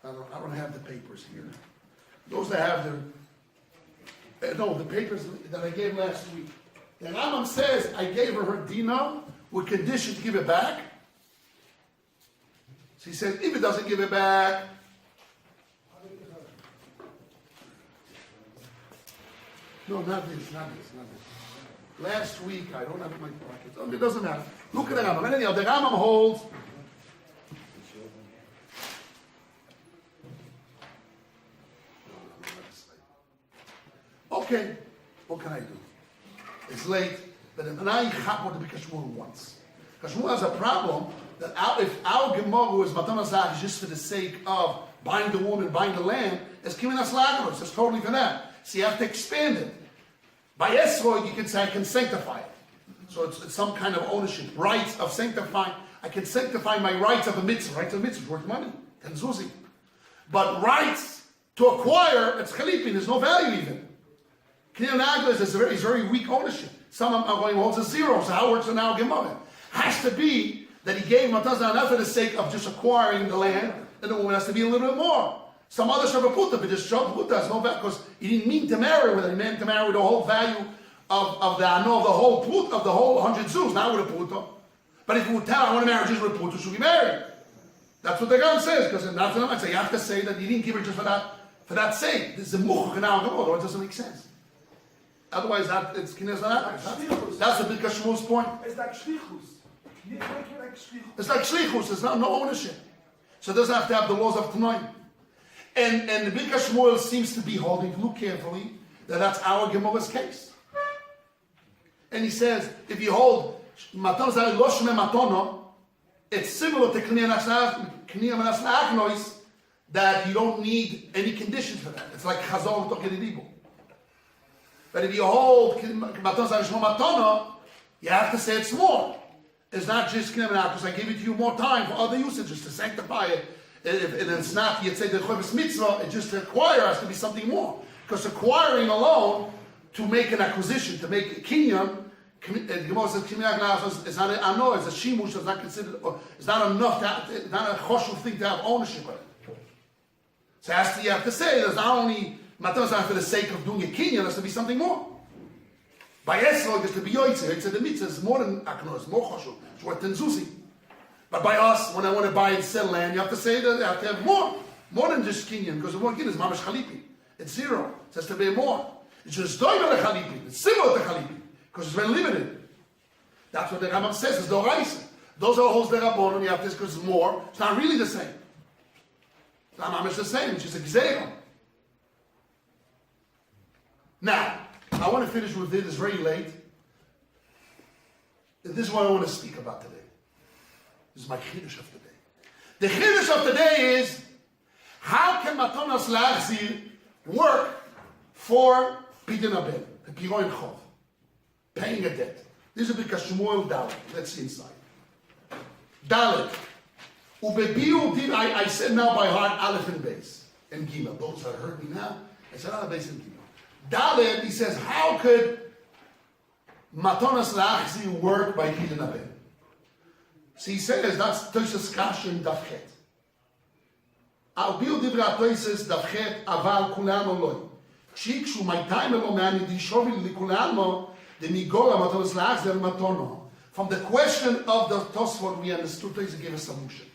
I don't have the papers here. Those that have the papers that I gave last week. The Rambam says I gave her dinner with condition to give it back. So he says if it doesn't give it back, no, not this. Last week, I don't have my pockets. Oh, it doesn't matter. Look at the Rambam. Anyhow, the Rambam holds. Okay, what can I do? It's late, but now you have what the Birkas Shmuel wants. Because Shmuel has a problem that if our Gemara is Matanas La'achzi just for the sake of buying the woman, buying the land, it's Kiyamas La'achzi. It's totally for that. So you have to expand it. By Esrog, you can say I can sanctify it. So it's some kind of ownership, rights of sanctifying. I can sanctify my rights of a mitzvah. Rights of a mitzvah is worth money, and zuzi. But rights to acquire, it's chalipin. There's no value even. Kinyan Agles is very weak ownership. Some are going holds a zero. So how it works in our Gemara? Has to be that he gave Matazah not for the sake of just acquiring the land, and the woman has to be a little bit more. Some other Shabbat but just Shabbat has no value because he didn't mean to marry with her. He meant to marry with the whole value of the ano of the whole put of the whole 100 zuz, not with a puta. But if you would tell, I want to marry just with a puta, should be married. That's what the Ram says, because that's what I'm saying. You have to say that you didn't give her just for that sake. This is a much now or it doesn't make sense. Otherwise, it's kinez not. That's the big Shmuel's point. It's like shlichus. It's like shlichus. There's no ownership, so it doesn't have to have the laws of Tanoim. And the big Shmuel seems to be holding. Look carefully that that's our Gemara's case. And he says, if you hold matana zay lo shme matana, it's similar to kniyah nasna'aknois that you don't need any conditions for that. It's like chazal tokedidibu. But if you hold matana zay shmo matana, you have to say it's more. It's not just kniyah because I give it to you more time for other usages to sanctify it. And it's not yet say the chovis mitzvah. It just acquire has to be something more because acquiring alone to make an acquisition to make a kinyan. The Gemara says kinyan is not I know it's a shimush. It's not considered. It's not enough. It's not a choshev thing to have ownership of it. So you have to say there's not only matters for the sake of doing a kinyan. There has to be something more. By Esrog is to be yoytzer. It's the mitzvah. It's more than akno. It's more choshev. It's what tenzusi. But by us, when I want to buy and sell land, you have to say that you have to have more than just kinyan, because the one kinyan is mamash chalipi. It's zero. It has to be more. It's just doimer the chalipi. It's similar to chalipi, because it's very limited. That's what the Rambam says. It's the oraisa. Those are holes the Rabbon, and you have this because it's more. It's not really the same. The Rambam is the same. It's just a gzeira. Now, I want to finish with this. It's very late. This is what I want to speak about today. This is my chiddush of today. The chiddush of today is how can matonas lachzir work for pidyon haben, the piroin chov, paying a debt. This is because Shmuel Dalet. Let's see inside. Dalet. Ubebiu did I said now by heart Aleph and Beis and Gimel. Those that heard me now, I said Aleph, Beis and Gimel. Dalet. He says how could matonas lachzir work by pidyon haben? So he says that's Toshas Kashin Davchet. Al bil divra Toshas Davchet aval kulam oloi. Kshikshu maitain elo me'ani dishovil likulam the migola matonas lachzer matono. From the question of the Tosfot, we understood Toshas gave a solution.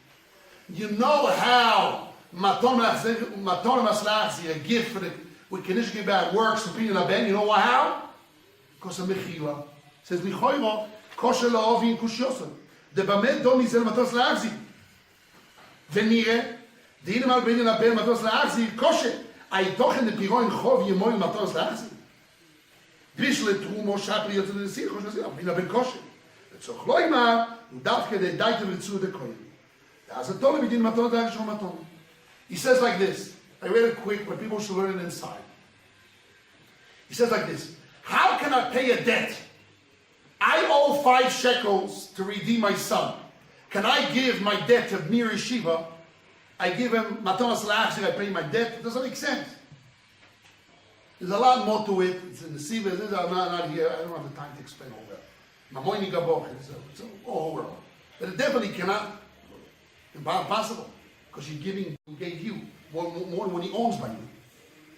You know how matonas lachzer, a gift for the with Kiddush Gibad works for Pidyon Haben. You know how? Because of Mechila. It says Lichoiro kosher la'ovin kushyosan. The Bamed don't need to matos la'achzir. Venire, the Inim al-Benin al-Ben matos la'achzir, kosher. I doch in the Piroin Chov yemoy matos la'achzir. Bish letrumo shapri yotzei l'sir, kosher l'sir, Benin al-Ben kosher. Tzorch lo ima, udavke de daite v'tzu de koyin. As a tole b'din matos la'achzir maton. He says like this. I read it quick, but people should learn it inside. He says like this. How can I pay a debt? I owe 5 shekels to redeem my son. Can I give my debt to Mir Yeshiva? I give him matanas la'achzir, I pay my debt. It doesn't make sense. There's a lot more to it. It's in the Siva. I'm not here. I don't have the time to explain all that. Mamoini Gaboch. It's a whole world. But it definitely cannot. Impossible. Because he gave you more than what he owns by you.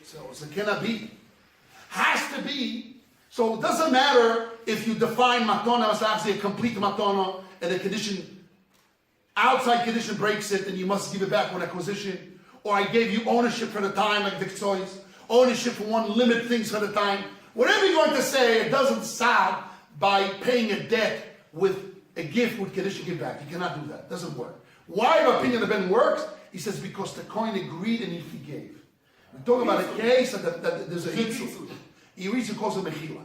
So it cannot be. Has to be. So it doesn't matter if you define matana as actually a complete matana and the condition, outside condition breaks it and you must give it back when acquisition, or I gave you ownership for the time like the Tziyon, ownership for one limit things for the time. Whatever you're going to say, it doesn't solve by paying a debt with a gift with condition give back. You cannot do that. It doesn't work. Why the opinion of Ben works? He says because the coin agreed and he forgave. We're talking about a case that there's a hitzul. He reads it calls a mechila.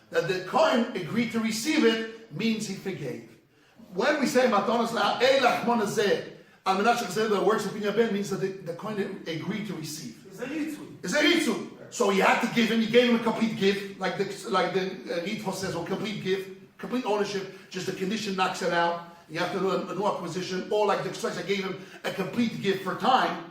That the Kohen agreed to receive it means he forgave. When we say matanas la'elach monazeh, al menat shechazeh that works with Pidyon Haben means that the Kohen agreed to receive. It's a ritzul. It's a ritzul. So he had to give him. He gave him a complete gift, like the Ritva says, or complete gift, complete ownership. Just the condition knocks it out. You have to do a new acquisition, or like the Ksais, I gave him a complete gift for time.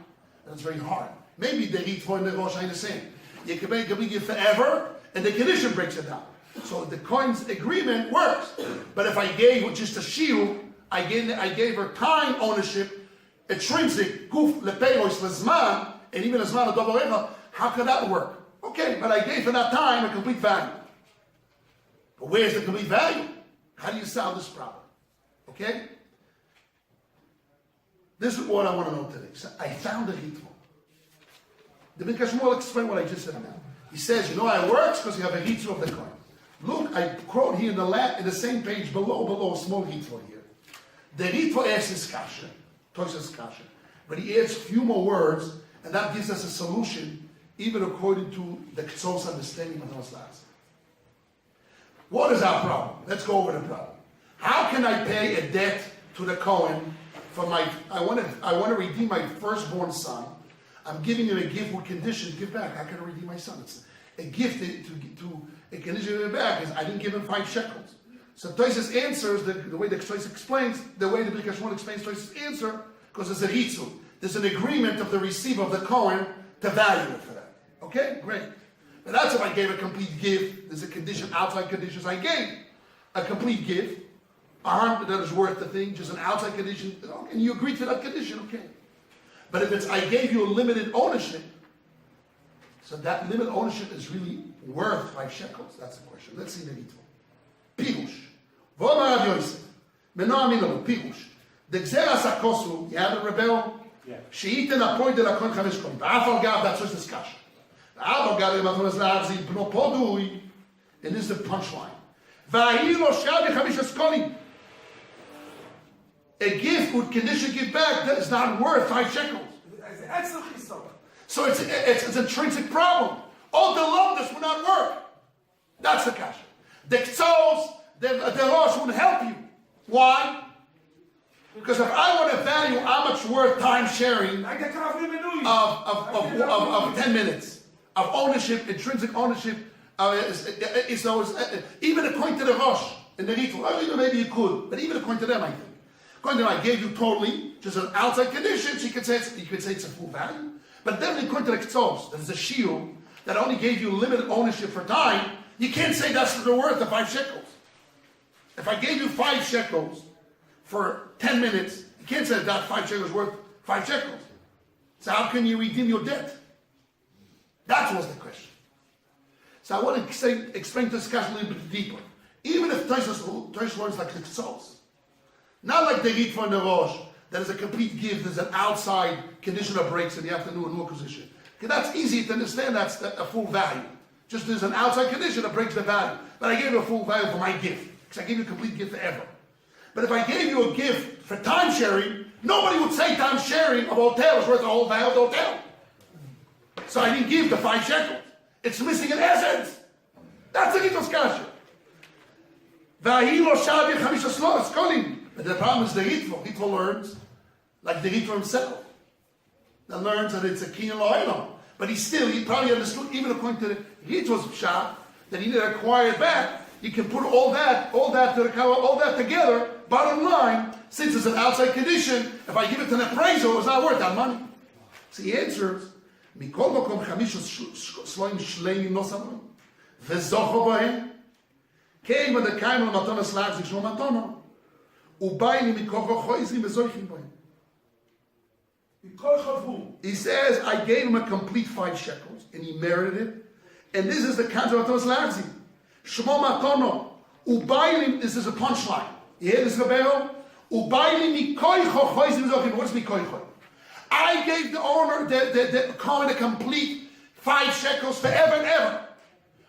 That's very hard. Maybe the Ritva and the Rosh are the same. You can make a complete gift forever, and the condition breaks it down. So the coin's agreement works. But if I gave her just a shiur, I gave her time ownership, intrinsic, guf lepeiros lezman, and even as man of how could that work? Okay, but I gave for that time a complete value. But where's the complete value? How do you solve this problem? Okay? This is what I want to know today. So I found a ritva. The Mikdash will explain what I just said now. He says, you know how it works? Because you have a ritva of the coin. Look, I quote here in the same page below, a small ritva here. The ritva asks his kasha, Tosa's kasha, but he adds a few more words, and that gives us a solution, even according to the K'tzos understanding of those last. What is our problem? Let's go over the problem. How can I pay a debt to the Kohen for I want to redeem my firstborn son. I'm giving him a gift with condition, give back. How can I redeem my son? It's a gift to a condition to give back is I didn't give him 5 shekels. So Tosis answers the way the Tosis explains, the way the B'rika Shmuel explains Tosis' answer, because there's a hitzul. There's an agreement of the receiver of the Kohen to value it for that. Okay, great. But that's if I gave a complete gift. There's a condition, outside conditions. I gave a complete gift, $100 that is worth the thing, just an outside condition, and you agreed to that condition, okay. But if it's I gave you a limited ownership, so that limited ownership is really worth 5 shekels. That's the question. Let's see the detail. Pirush. V'omar Rav Yosef. Meno aminu, Pirush. The Gzeras HaKosu, you have a rebel? Yeah. She'iten appointed a kon 5 shekels. V'afal gav, that's just discussion. V'afal gav, the Matonas La'avzi, b'no podui. And this is the punchline. V'ahi lo shav 5 shekels. A gift with condition give back that is not worth 5 shekels. So it's an intrinsic problem. All the lumdus would not work. That's the kasha. The k'tzos, the rosh wouldn't help you. Why? Because if I want to value how much worth time sharing of 10 minutes of ownership, intrinsic ownership, even according to the rosh in the ritual, maybe you could, but even according to them, I think. According to them, I gave you totally, just an outside condition, you could say it's a full value. But then according to the k'tzos, there's a shiur that only gave you limited ownership for time, you can't say that's the worth of 5 shekels. If I gave you 5 shekels for 10 minutes, you can't say that 5 shekels is worth 5 shekels. So how can you redeem your debt? That was the question. So I want to explain this discussion a little bit deeper. Even if Tosh learns like the k'tzos, not like the Ritva and the Rosh, that is a complete gift, there's an outside condition that breaks and you have to do a new acquisition. Okay, that's easy to understand, that's a full value. Just there's an outside condition that breaks the value. But I gave you a full value for my gift, because I gave you a complete gift forever. But if I gave you a gift for time sharing, nobody would say time sharing of a hotel is worth the whole value of the hotel. So I didn't give the 5 shekels. It's missing an essence. That's the Ritva's kasha. But the problem is the Ritva. Ritva learns like the Ritva himself. That learns that it's a kinyan lo'elam. But he probably understood, even according to the Ritva's pshat, that he need to acquire it back. You can put all that together. Bottom line, since it's an outside condition, if I give it to an appraisal, it's not worth that money. So he answers, Mikol makom chamisha shloim shleimim nosamim v'zocho bohem kein v'dekayim l'matona slagzik shlo matona ubayim mikocho choizim v'zoichin bohem. He says, I gave him a complete 5 shekels, and he merited it. And this is the concept of Matonas Lagzi. Shmo matono. Ubayim, this is a punchline. You hear this, Rabbeinu? Ubayim mikocho choizim v'zoichin. What is mikocho? I gave the owner, the Kohen, a complete 5 shekels forever and ever.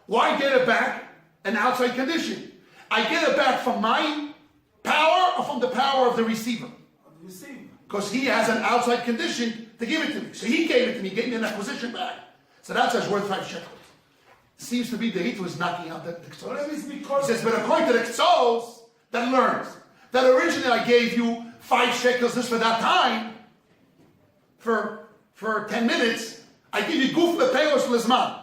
Why get it back? An outside condition. I get it back from my power or from the power of the receiver? Because he has an outside condition to give it to me. So he gave it to me, he gave me an acquisition back. So that's worth 5 shekels. It seems to be the Ritva is knocking out the k'tzos. He says, but according to the k'tzos, that learns that originally I gave you 5 shekels just for that time, for 10 minutes, I give you guf lepeos lezman.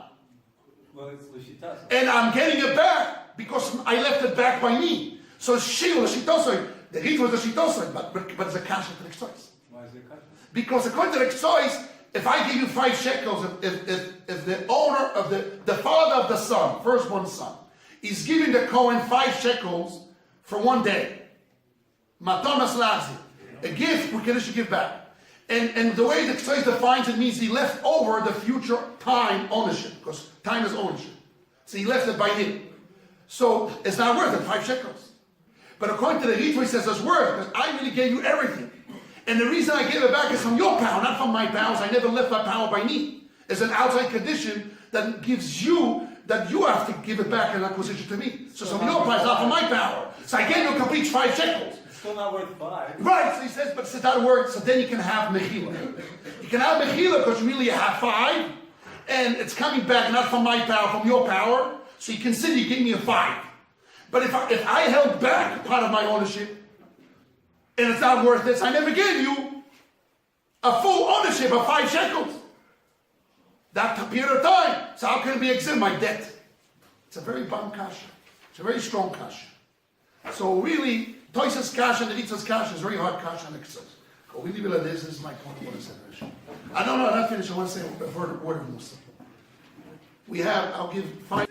Well, it's l'shitasa. And I'm getting it back because I left it back by me. So it's shiur l'shitosoi. The Ritva is the shitosoi, but it's a kasha to the k'tzos. Why is it kasha? Because according to the k'tzos, if I give you 5 shekels, if the owner of the father of the son, firstborn son, is giving the Kohen 5 shekels for 1 day, matonas lagzi, a gift we can give back. And the way the Ktsois defines it means he left over the future time ownership, because time is ownership. So he left it by him. So it's not worth it, 5 shekels. But according to the Ritva, he says it's worth, because I really gave you everything. And the reason I gave it back is from your power, not from my powers. I never left my power by me. It's an outside condition that gives you, that you have to give it back in acquisition to me. So from your power, not from my power. So I gave you a complete 5 shekels. It's still not worth 5. Right, so he says, but it's not worth, so then you can have mechila. You can have mechila because really you have 5, and it's coming back not from my power, from your power. So you consider you gave me a 5. But if I held back part of my ownership, and it's not worth it, so I never gave you a full ownership of 5 shekels. That period of time. So how can it be exempt my debt? It's a very bam kasha. It's a very strong kasha. So really, Toisa's kasha and the Ritza's kasha is very hard kasha and exercise. We leave it like this. This is my point. I don't know. I'm not finished. I want to say a word of Muslim. We have, I'll give 5.